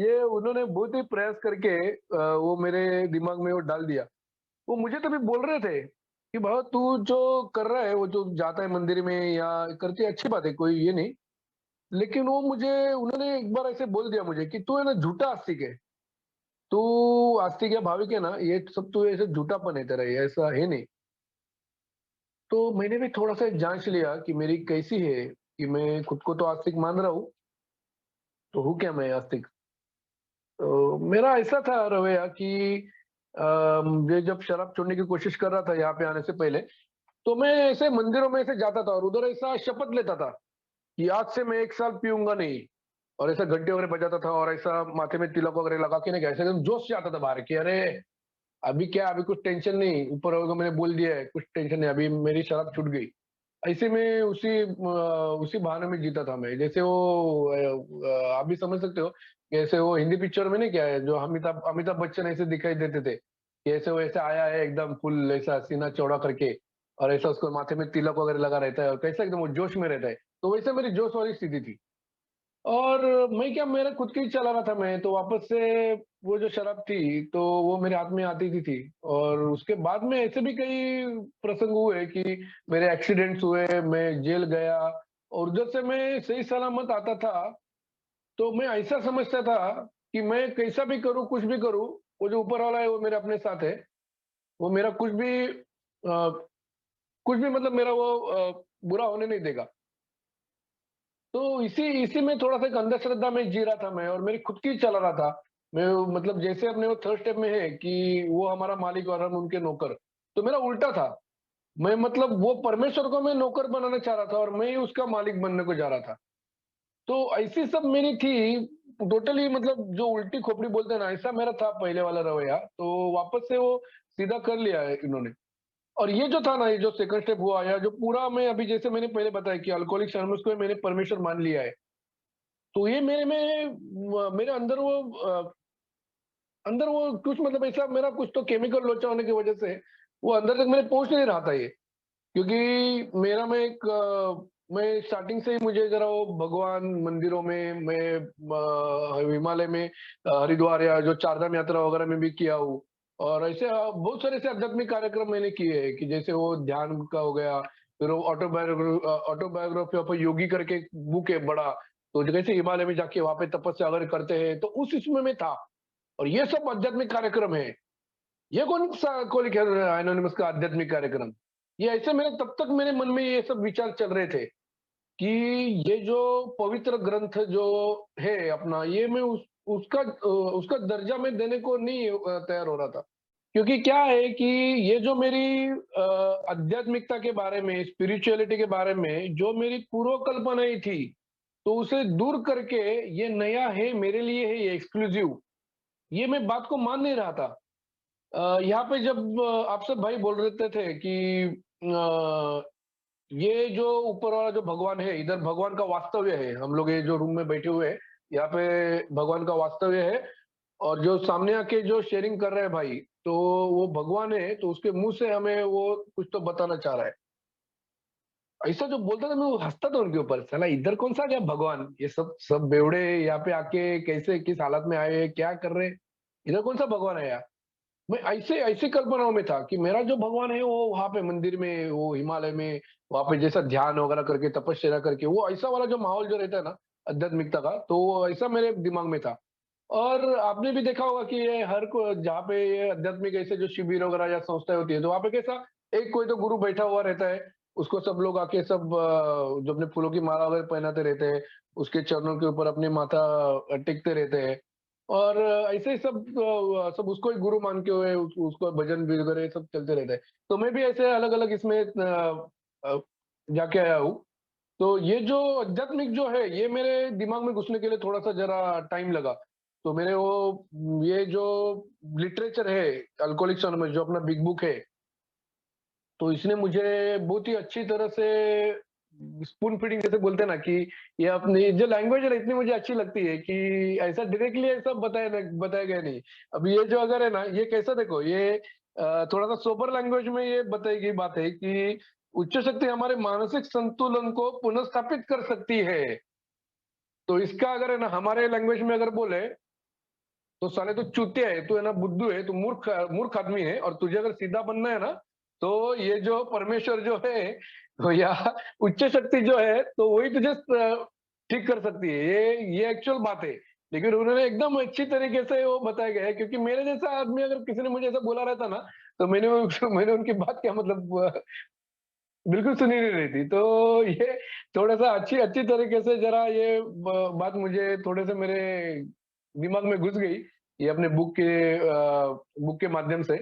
ये उन्होंने बहुत ही प्रयास करके वो मेरे दिमाग में वो डाल दिया। वो मुझे तभी बोल रहे थे कि भाई तू जो कर रहा है, वो जो जाता है मंदिर में या करती है अच्छी बात है, कोई ये नहीं। लेकिन वो मुझे उन्होंने एक बार ऐसे बोल दिया मुझे कि तू है ना झूठा आस्तिक है। तू आस्तिक या भाविक है ना, ये सब तू ऐसे झूठापन है तेरा, ये ऐसा है नहीं। तो मैंने भी थोड़ा-सा जाँच लिया कि मेरी कैसी है, कि मैं खुद को तो आस्तिक मान रहा हूँ, तो हूँ क्या मैं आस्तिक? तो मेरा ऐसा था रवैया कि ये जब शराब छोड़ने की कोशिश कर रहा था यहाँ पे आने से पहले, तो मैं ऐसे मंदिरों में ऐसे जाता था और उधर ऐसा शपथ लेता था कि आज से मैं 1 साल पीऊँगा नहीं। और ऐसा घंटी वगैरह बजाता था और ऐसा माथे में तिलक वगैरह लगा के ना ऐसे एकदम जोश से आता था बाहर कि अरे! अभी क्या अभी कुछ टेंशन नहीं, ऊपर वाले को मैंने बोल दिया है, कुछ टेंशन नहीं, अभी मेरी शराब छूट गई। ऐसे में उसी बहाने में जीता था मैं। जैसे वो आप भी समझ सकते हो, जैसे वो हिंदी पिक्चर में नहीं क्या है, जो अमिताभ अमिताभ बच्चन ऐसे दिखाई देते थे, कि ऐसे वो ऐसे आया है एकदम फुल ऐसा सीना चौड़ा करके और ऐसा उसको माथे में तिलक वगैरह लगा रहता है और कैसा एकदम वो जोश में रहता है। तो वैसे मेरी जोश वाली स्थिति थी। और मैं क्या मेरा खुद की चला रहा था मैं, तो वापस से वो जो शराब थी, तो वो मेरे हाथ में आती थी और उसके बाद में ऐसे भी कई प्रसंग हुए कि मेरे एक्सीडेंट्स हुए, मैं जेल गया और उधर से मैं सही सलामत आता था, तो मैं ऐसा समझता था कि मैं कैसा भी करूँ, कुछ भी करूँ, वो जो ऊपर वाला है वो मेरे अपने साथ है। वो मेरा कुछ भी मतलब मेरा वो बुरा होने नहीं देगा। तो इसी इसी में थोड़ा-सा एक अंधश्रद्धा में जी रहा था मैं और मेरी खुद की चला रहा था। मैं वो मतलब जैसे अपने वो थर्ड स्टेप में है कि वो हमारा मालिक और हम उनके नौकर, तो मेरा उल्टा था। मैं मतलब वो परमेश्वर को मैं नौकर बनाना चाह रहा था और मैं ही उसका मालिक बनने को जा रहा था। तो ऐसी सब मेरी थी, टोटली मतलब जो उल्टी खोपड़ी बोलते हैं ना, ऐसा मेरा था पहले वाला रवैया। तो वापस से वो सीधा कर लिया है इन्होंने। और ये जो था ना, ये जो सेकंड स्टेप हुआ या जो पूरा मैं अभी जैसे मैंने पहले बताया कि अल्कोहलिक्स एनोनिमस को मैंने परमेश्वर मान लिया है। तो ये मेरे अंदर वो अंदर वो कुछ मतलब ऐसा मेरा कुछ तो केमिकल लोचा होने की वजह से वो अंदर तक मेरे पहुँच नहीं रहा था ये। क्योंकि मेरा मैं स्टार्टिंग से ही मुझे ज़रा वो भगवान मंदिरों में मैं हिमालय में हरिद्वार या जो चारधाम यात्रा वगैरह में भी किया हूँ। और ऐसे बहुत सारे ऐसे आध्यात्मिक कार्यक्रम मैंने किए हैं कि जैसे वो ध्यान का हो गया, फिर वो ऑटोबायोग्राफी ऑफ अ योगी करके एक बुक है बड़ा, तो जो कैसे हिमालय में जाके वहाँ पे तपस्या वगैरह करते हैं, तो उस इसमें मैं था। और ये सब आध्यात्मिक कार्यक्रम है। ये कौन सा कॉलिक है एनोनिमस का आध्यात्मिक कार्यक्रम? ये ऐसे मेरे तब तक मेरे मन में ये सब विचार चल रहे थे कि ये जो पवित्र ग्रंथ जो है अपना, ये मैं उसका दर्जा मैं देने को नहीं तैयार हो रहा था। क्योंकि क्या है कि ये जो मेरी आध्यात्मिकता के बारे में, स्पिरिचुअलिटी के बारे में जो मेरी पूर्व कल्पनाएँ थी, तो उसे दूर करके ये नया है, मेरे लिए है ये एक्सक्लूसिव, ये मैं बात को मान नहीं रहा था। यहाँ पे जब आप सब भाई बोल रहे थे कि ये जो ऊपर वाला जो भगवान है, इधर भगवान का वास्तव्य है। हम लोग ये जो रूम में बैठे हुए हैं, यहाँ पे भगवान का वास्तव्य है। और जो सामने आके जो शेयरिंग कर रहे हैं भाई, तो वो भगवान है, तो उसके मुँह से हमें वो कुछ तो बताना चाह रहा है। ऐसा जो बोलता था मैं वो हँसता था उनके ऊपर, साला इधर कौन सा आ गया भगवान? ये सब बेवड़े यहाँ पे आके कैसे किस हालत में आए हैं, क्या कर रहे हैं? इधर कौन सा भगवान आया? मैं ऐसे ऐसी कल्पनाओं में था कि मेरा जो भगवान है वो वहां पे मंदिर में, वो हिमालय में, वहां पे जैसा ध्यान वगैरह करके तपस्या करके वो ऐसा वाला जो माहौल जो रहता है ना आध्यात्मिकता का, तो वो ऐसा मेरे दिमाग में था। और आपने भी देखा होगा कि ये हर को जहाँ पे ये आध्यात्मिक ऐसे जो शिविर वगैरह या संस्थाएं होती है, तो वहां पे कैसा एक कोई तो गुरु बैठा हुआ रहता है, उसको सब लोग आके सब जो अपने फूलों की माला वगैरह पहनाते रहते हैं, उसके चरणों के ऊपर अपने माथा टेकते रहते हैं। और ऐसे ही सब उसको ही गुरु मान के हुए उसको भजन वगैरह सब चलते रहते हैं। तो मैं भी ऐसे अलग-अलग इसमें अ, जाके आया हूँ। तो ये जो आध्यात्मिक जो है, ये मेरे दिमाग में घुसने के लिए थोड़ा-सा ज़रा टाइम लगा। तो मेरे वो ये जो लिटरेचर है, अल्कोहलिक्स एनोनिमस जो अपना बिग बुक है, तो इसने मुझे बहुत ही अच्छी तरह से स्पून फीडिंग जैसे बोलते हैं ना कि ये अपनी जो लैंग्वेज है ना इतनी मुझे अच्छी लगती है कि ऐसा डायरेक्टली ऐसा बताया गया नहीं। अब ये जो अगर है ना ये कैसा देखो ये थोड़ा सा सोबर लैंग्वेज में ये बताई गई बात है कि उच्च शक्ति हमारे मानसिक संतुलन को पुनर्स्थापित कर सकती है। तो इसका अगर है ना हमारे लैंग्वेज में अगर बोले तो साले तू चूतिया है, तू है ना बुद्धू है, तू मूर्ख मूर्ख आदमी है और तुझे अगर सीधा बनना है ना, तो ये जो परमेश्वर जो है तो या उच्च शक्ति जो है, तो वही तुझे ठीक कर सकती है। ये एक्चुअल बात है। लेकिन उन्होंने एकदम अच्छी तरीके से वो बताया गया है क्योंकि मेरे जैसा आदमी अगर किसी ने मुझे ऐसा बोला रहता ना, तो मैंने उनकी बात क्या मतलब बिल्कुल सुनी नहीं रही थी। तो ये थोड़ा-सा अच्छी अच्छी तरीके से ज़रा ये बात मुझे थोड़े से मेरे दिमाग में घुस गई, ये अपने बुक के माध्यम से।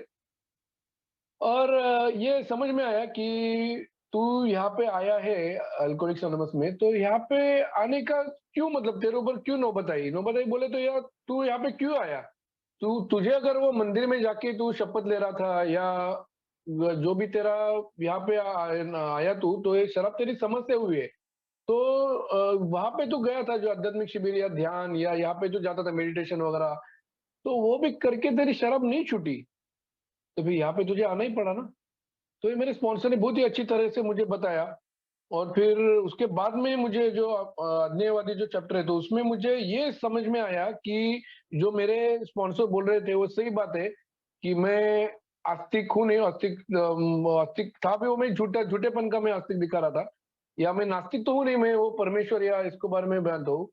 और ये समझ में आया कि तू यहाँ पे आया है अल्कोहलिक्स एनोनिमस में, तो यहाँ पे आने का क्यों मतलब तेरे ऊपर क्यों नौबत आई? नौबत आई बोले तो यार तू यहाँ पे क्यों आया? तुझे अगर वो मंदिर में जाके तू शपथ ले रहा था या जो भी तेरा यहाँ पे आया तू, तो ये शराब तेरी समझ से हुई है। तो वहाँ पे तू गया था जो आध्यात्मिक शिविर या ध्यान या यहाँ पे जो जाता था मेडिटेशन वगैरह, तो वो भी करके तेरी शराब नहीं छूटी, तो फिर यहाँ पे तुझे आना ही पड़ा ना। तो ये मेरे स्पॉन्सर ने बहुत ही अच्छी तरह से मुझे बताया। और फिर उसके बाद में मुझे जो अज्ञेयवादी जो चैप्टर है, तो उसमें मुझे ये समझ में आया कि जो मेरे स्पॉन्सर बोल रहे थे वो सही बात है कि मैं आस्तिक हूँ नहीं, आस्तिक था भी वो मैं झूठेपन का मैं आस्तिक दिखा रहा था। या मैं नास्तिक तो हूँ नहीं, मैं वो परमेश्वर या इसके बारे में बयान हूँ।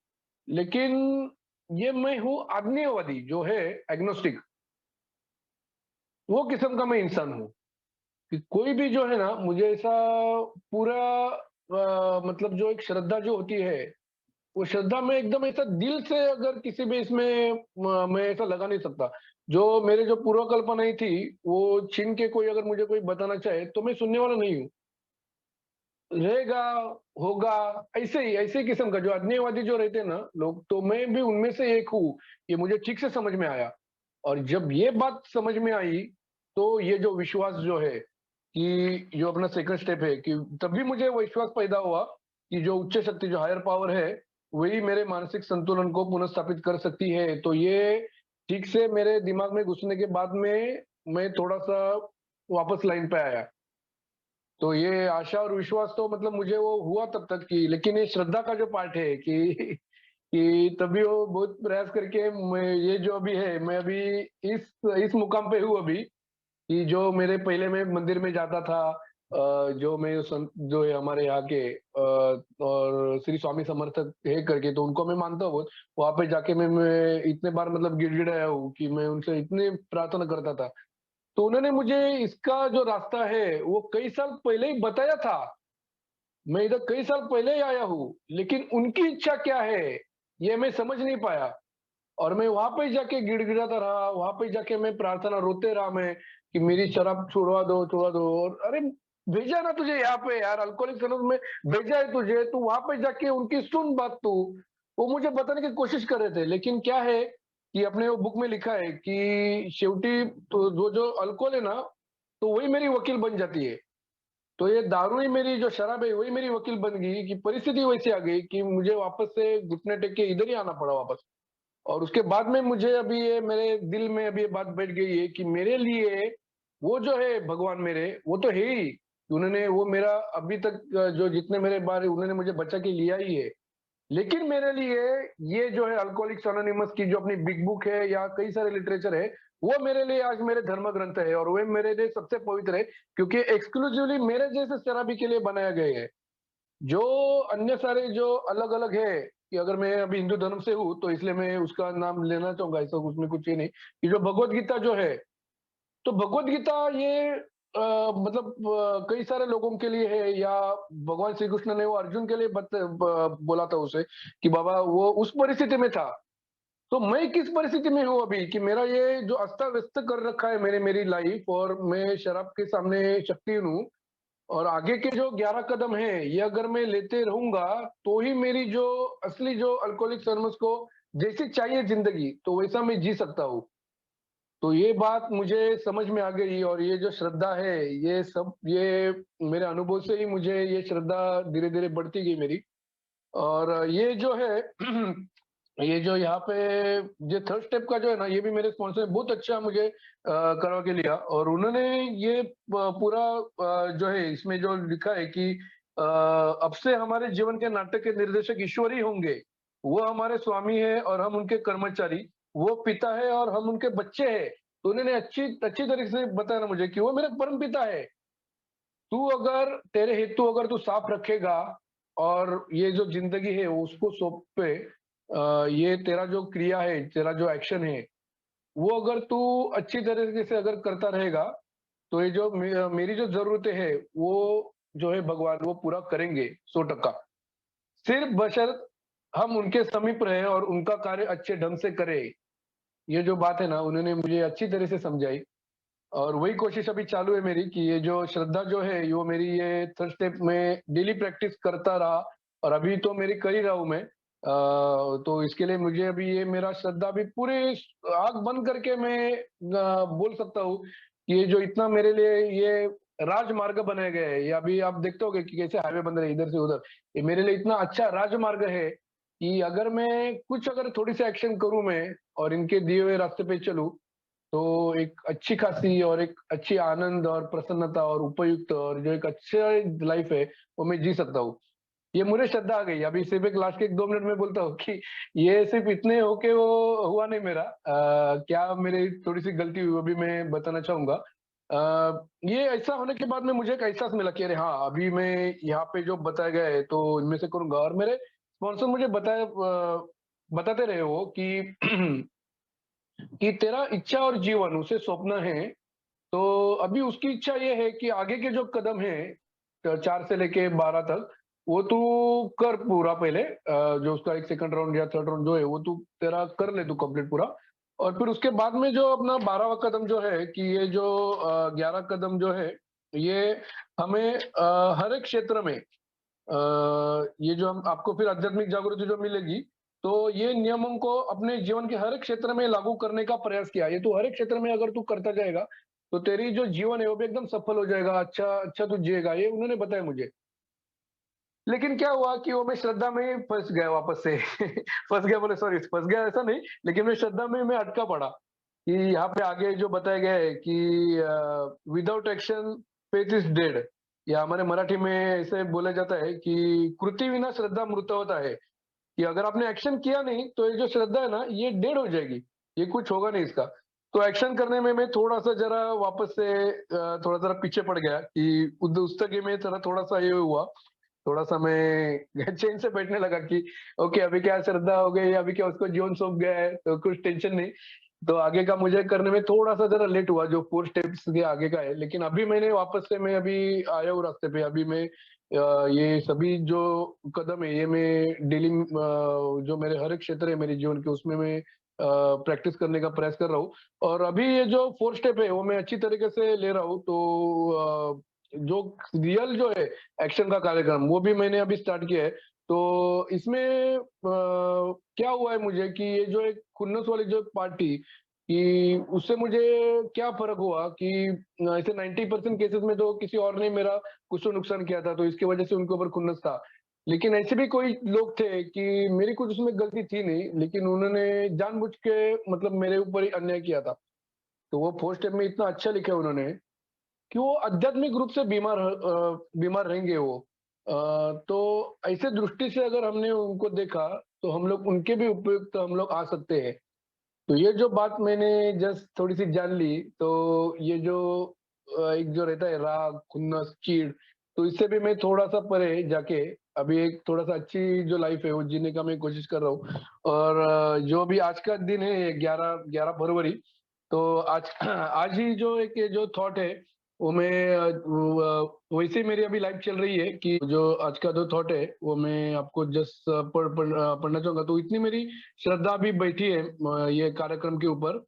लेकिन ये मैं हूँ आग्नेयवादी जो है एग्नोस्टिक, वो किस्म का मैं इंसान हूँ। कि कोई भी जो है ना मुझे ऐसा पूरा मतलब जो एक श्रद्धा जो होती है, वो श्रद्धा में एकदम ऐसा दिल से अगर किसी भी इसमें मैं ऐसा लगा नहीं सकता। जो मेरे जो पूर्व कल्पनाएँ थी, वो छीन के कोई अगर मुझे कोई बताना चाहे, तो मैं सुनने वाला नहीं हूँ। रहेगा, होगा, ऐसे ही किस्म का जो अज्ञेयवादी जो रहते हैं ना लोग, तो मैं भी उनमें से एक हूँ, ये मुझे ठीक से समझ में आया। और जब ये बात समझ में आई, तो ये जो विश्वास जो है कि जो अपना सेकंड स्टेप है कि तभी मुझे वो विश्वास पैदा हुआ कि जो उच्च शक्ति जो हायर पावर है, वही मेरे मानसिक संतुलन को पुनर्स्थापित कर सकती है। तो ये ठीक से मेरे दिमाग में घुसने के बाद में मैं थोड़ा-सा वापस लाइन पे आया। तो ये आशा और विश्वास तो मतलब मुझे वो हुआ तब तक कि, लेकिन ये श्रद्धा का जो पार्ट है कि कि तभी वो बहुत प्रयास करके मैं ये जो अभी है, मैं अभी इस मुकाम पे हूँ अभी, कि जो मेरे पहले मैं मंदिर में जाता था, जो मैं संत जो है हमारे यहाँ के और श्री स्वामी समर्थक है करके, तो उनको मैं मानता हूँ बहुत। वहाँ पे जाके मैं इतने बार मतलब गिड़गिड़ाया हूँ कि मैं उनसे इतनी प्रार्थना करता था। तो उन्होंने मुझे इसका जो रास्ता है, वो कई साल पहले ही बताया था। मैं इधर कई साल पहले ही आया हूँ, लेकिन उनकी इच्छा क्या है, ये मैं समझ नहीं पाया। और मैं वहाँ पे जाके गिड़गिड़ाता रहा, वहाँ पे जाके मैं प्रार्थना रोते रहा मैं कि मेरी शराब छुड़वा दो और अरे भेजा ना तुझे यहाँ पे यार, अल्कोहलिक्स एनोनिमस में भेजा है तुझे, तू वहाँ पे जाके उनकी सुन बात तू। वो मुझे बताने की कोशिश कर रहे थे, लेकिन क्या है कि अपने वो बुक में लिखा है कि शेवटी तो जो अल्कोहल है ना, तो वही मेरी वकील बन जाती है। तो ये दारू ही मेरी जो शराब है, वही मेरी वकील बन गई कि परिस्थिति वैसी आ गई कि मुझे वापस से घुटने टेक के इधर ही आना पड़ा वापस। और उसके बाद में मुझे अभी ये मेरे दिल में अभी ये बात बैठ गई है कि मेरे लिए वो जो है भगवान मेरे, वो तो है ही। उन्होंने वो मेरा अभी तक जो जितने मेरे बारे उन्होंने मुझे बचा के लिया ही है। लेकिन मेरे लिए ये जो है अल्कोहलिक्स एनोनिमस की जो अपनी बिग बुक है या कई सारे लिटरेचर है, वो मेरे लिए आज मेरे धर्म ग्रंथ है और वे मेरे लिए सबसे पवित्र है, क्योंकि एक्सक्लूसिवली मेरे जैसे शराबी के लिए बनाया गया है। जो अन्य सारे जो अलग-अलग है, कि अगर मैं अभी हिंदू धर्म से हूँ, तो इसलिए मैं उसका नाम लेना चाहूँगा, ऐसा उसमें कुछ ये नहीं, कि जो भगवत गीता जो है, तो भगवत गीता ये मतलब कई सारे लोगों के लिए है, या भगवान श्री कृष्ण ने वो अर्जुन के लिए बोला था उसे कि बाबा वो उस परिस्थिति में था। तो मैं किस परिस्थिति में हूँ अभी कि मेरा ये जो अस्त-व्यस्त कर रखा है मेरी लाइफ, और मैं शराब के सामने शक्तिहीन हूँ। और आगे के जो 11 कदम हैं, ये अगर मैं लेते रहूँगा, तो ही मेरी जो असली जो अल्कोहलिक्स एनोनिमस को जैसी चाहिए ज़िंदगी, तो वैसा मैं जी सकता हूँ। तो ये बात मुझे समझ में आ गई, और ये जो श्रद्धा है, ये मेरे अनुभव से ही मुझे ये श्रद्धा धीरे-धीरे बढ़ती गई मेरी। और ये जो है ये जो यहाँ पे ये थर्ड स्टेप का जो है ना, ये भी मेरे स्पॉन्सर ने बहुत अच्छा मुझे करवा के लिया, और उन्होंने ये पूरा जो है इसमें जो लिखा है कि अब से हमारे जीवन के नाटक के निर्देशक ईश्वर ही होंगे। वो हमारे स्वामी है और हम उनके कर्मचारी। वो पिता है और हम उनके बच्चे हैं। तो उन्होंने अच्छी अच्छी तरीके से बताया ना मुझे कि वो मेरे परम पिता है। तू अगर तेरे हेतु अगर तू साफ रखेगा, और ये जो ज़िंदगी है उसको सौंप पे, ये तेरा जो क्रिया है, तेरा जो एक्शन है, वो अगर तू अच्छी तरीके से अगर करता रहेगा, तो ये जो मेरी जो ज़रूरतें हैं, वो जो है भगवान वो पूरा करेंगे 100%। सिर्फ बशर्त हम उनके समीप रहें और उनका कार्य अच्छे ढंग से करें। ये जो बात है ना, उन्होंने मुझे अच्छी तरह से समझाई। और वही कोशिश अभी चालू है मेरी कि ये जो श्रद्धा जो है, वो मेरी ये थर्ड स्टेप में डेली प्रैक्टिस करता रहा, और अभी तो मेरी कर ही रहा हूँ मैं। तो इसके लिए मुझे अभी ये मेरा श्रद्धा अभी पूरी आँख बंद करके मैं बोल सकता हूँ कि ये जो इतना मेरे लिए ये राजमार्ग बनाया गया है, ये अभी आप देखते होंगे कि कैसे हाईवे बन रहे हैं इधर से उधर। ये मेरे लिए इतना अच्छा राजमार्ग है कि अगर मैं कुछ अगर थोड़ी सी एक्शन करूँ मैं, और इनके दिए हुए रास्ते पे चलूँ, तो एक अच्छी खासी और एक अच्छी आनंद और प्रसन्नता और उपयुक्त और जो एक अच्छा लाइफ है, वो मैं जी सकता हूँ। ये मुझे श्रद्धा आ गई। अभी सिर्फ एक लास्ट के 1-2 मिनट में बोलता हूँ कि ये सिर्फ इतने होके वो हुआ नहीं मेरा। क्या मेरी थोड़ी-सी गलती हुई, वो भी मैं बताना चाहूँगा। ये ऐसा होने के बाद में मुझे एक एहसास मिला कि अरे हाँ, अभी मैं यहाँ पे जो बताया गया है, तो इनमें से करूँगा। और मेरे स्पॉन्सर मुझे बताते रहे वो कि तेरा इच्छा और जीवन उसे सौंपना है, तो अभी उसकी इच्छा ये है कि आगे के जो कदम हैं 4 से लेके 12 तक, वो तू कर पूरा पहले, जो उसका एक सेकंड राउंड या थर्ड राउंड जो है, वो तू तेरा कर ले तू कंप्लीट पूरा। और फिर उसके बाद में जो अपना 12वाँ कदम जो है कि ये जो 11 कदम जो है, ये हमें हर एक क्षेत्र में ये जो हम आपको फिर आध्यात्मिक जागृति जो मिलेगी, तो ये नियमों को अपने जीवन के हर एक क्षेत्र में लागू करने का प्रयास किया। ये तू हर एक क्षेत्र में अगर तू करता जाएगा, तो तेरी जो जीवन है वो भी एकदम सफल हो जाएगा, अच्छा अच्छा तू जिएगा, ये उन्होंने बताया मुझे। लेकिन क्या हुआ कि वो मैं श्रद्धा में ही फँस गया वापस से। फँस गया बोले सॉरी फँस गया ऐसा नहीं, लेकिन मैं श्रद्धा में मैं अटका पड़ा, कि यहाँ पे आगे जो बताया गया है कि without action faith is dead, या हमारे मराठी में ऐसे बोला जाता है कि कृति विना श्रद्धा मृतवत है, कि अगर आपने एक्शन किया नहीं, तो ये जो श्रद्धा है ना, ये डेड हो जाएगी, ये कुछ होगा नहीं इसका। तो एक्शन करने में मैं थोड़ा-सा ज़रा वापस से थोड़ा ज़रा पीछे पड़ गया कि उस तक ही में थोड़ा थोड़ा-सा ये हुआ, थोड़ा-सा मैं चैन से बैठने लगा कि ओके अभी क्या श्रद्धा हो गई, अभी क्या उसको जीवन सौंप गया है, तो कुछ टेंशन नहीं। तो आगे का मुझे करने में थोड़ा-सा ज़रा लेट हुआ, जो 4 स्टेप्स के आगे का है, लेकिन अभी मैंने वापस से मैं अभी आया हूँ रास्ते पे, अभी मैं ये सभी जो कदम है, ये मैं डेली जो मेरे हर एक क्षेत्र है मेरे जीवन के, उसमें मैं प्रैक्टिस करने का प्रयास कर रहा हूँ। और अभी ये जो 4 स्टेप है, वो मैं अच्छी तरीके से ले रहा हूँ, तो जो रियल जो है एक्शन का कार्यक्रम, वो भी मैंने अभी स्टार्ट किया है। तो इसमें क्या हुआ है मुझे कि ये जो एक खुन्नस वाली जो पार्टी, कि उससे मुझे क्या फ़र्क हुआ कि ऐसे 90% केसेज़ में तो किसी और ने मेरा कुछ तो नुकसान किया था, तो इसकी वजह से उनके ऊपर खुन्नस था। लेकिन ऐसे भी कोई लोग थे कि मेरी कुछ उसमें गलती थी नहीं, लेकिन उन्होंने जानबूझ के मतलब मेरे ऊपर ही अन्याय किया था। तो वो 4 स्टेप में इतना अच्छा लिखा है उन्होंने कि वो आध्यात्मिक रूप से बीमार रहेंगे वो। तो ऐसे दृष्टि से अगर हमने उनको देखा, तो हम लोग उनके भी उपयुक्त हम लोग आ सकते हैं। तो ये जो बात मैंने जस्ट थोड़ी-सी जान ली, तो ये जो एक जो रहता है राग, खुन्नस, चिढ़, तो इससे भी मैं थोड़ा-सा परे जाके अभी एक थोड़ा-सा अच्छी जो लाइफ़ है, वो जीने का मैं कोशिश कर रहा हूँ। और जो भी आज का दिन है, 11 फरवरी, तो आज आज ही जो एक ये जो थॉट है, वो मैं वैसे ही मेरी अभी लाइफ़ चल रही है कि जो आज का जो थॉट है, वो मैं आपको जस्ट पढ़ना चाहूँगा। तो इतनी मेरी श्रद्धा भी बैठी है ये कार्यक्रम के ऊपर।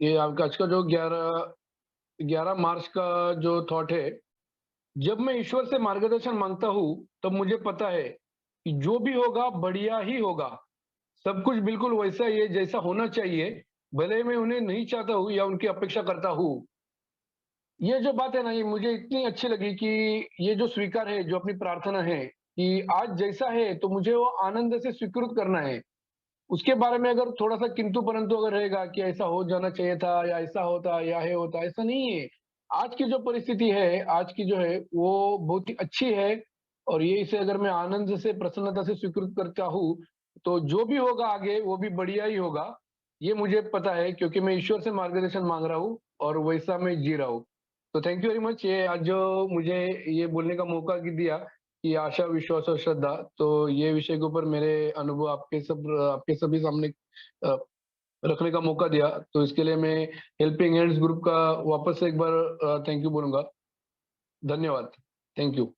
ये आपका आज का जो 11 मार्च का जो थॉट है, जब मैं ईश्वर से मार्गदर्शन माँगता हूँ, तब मुझे पता है कि जो भी होगा बढ़िया ही होगा। सब कुछ बिल्कुल वैसा ही है जैसा होना चाहिए, भले मैं उन्हें नहीं चाहता हूँ या उनकी अपेक्षा करता हूँ। ये जो बात है ना, ये मुझे इतनी अच्छी लगी कि ये जो स्वीकार है, जो अपनी प्रार्थना है कि आज जैसा है, तो मुझे वो आनंद से स्वीकृत करना है। उसके बारे में अगर थोड़ा-सा किंतु-परंतु अगर रहेगा कि ऐसा हो जाना चाहिए था या ऐसा होता या ये होता, ऐसा नहीं है। आज की जो परिस्थिति है, आज की जो है, वो बहुत ही अच्छी है और ये इसे अगर मैं आनंद से, प्रसन्नता से स्वीकृत करता हूँ, तो जो भी होगा आगे, वो भी बढ़िया ही होगा। ये मुझे पता है क्योंकि मैं ईश्वर से मार्गदर्शन माँग रहा हूँ और वैसा मैं जी रहा हूँ। तो थैंक यू वेरी मच ये आज जो मुझे ये बोलने का मौका दिया कि आशा, विश्वास और श्रद्धा, तो ये विषय के ऊपर मेरे अनुभव आपके सभी सामने अ, रखने का मौका दिया, तो इसके लिए मैं हेल्पिंग हैंड्स ग्रुप का वापस से एक बार थैंक यू बोलूँगा। धन्यवाद। Thank you.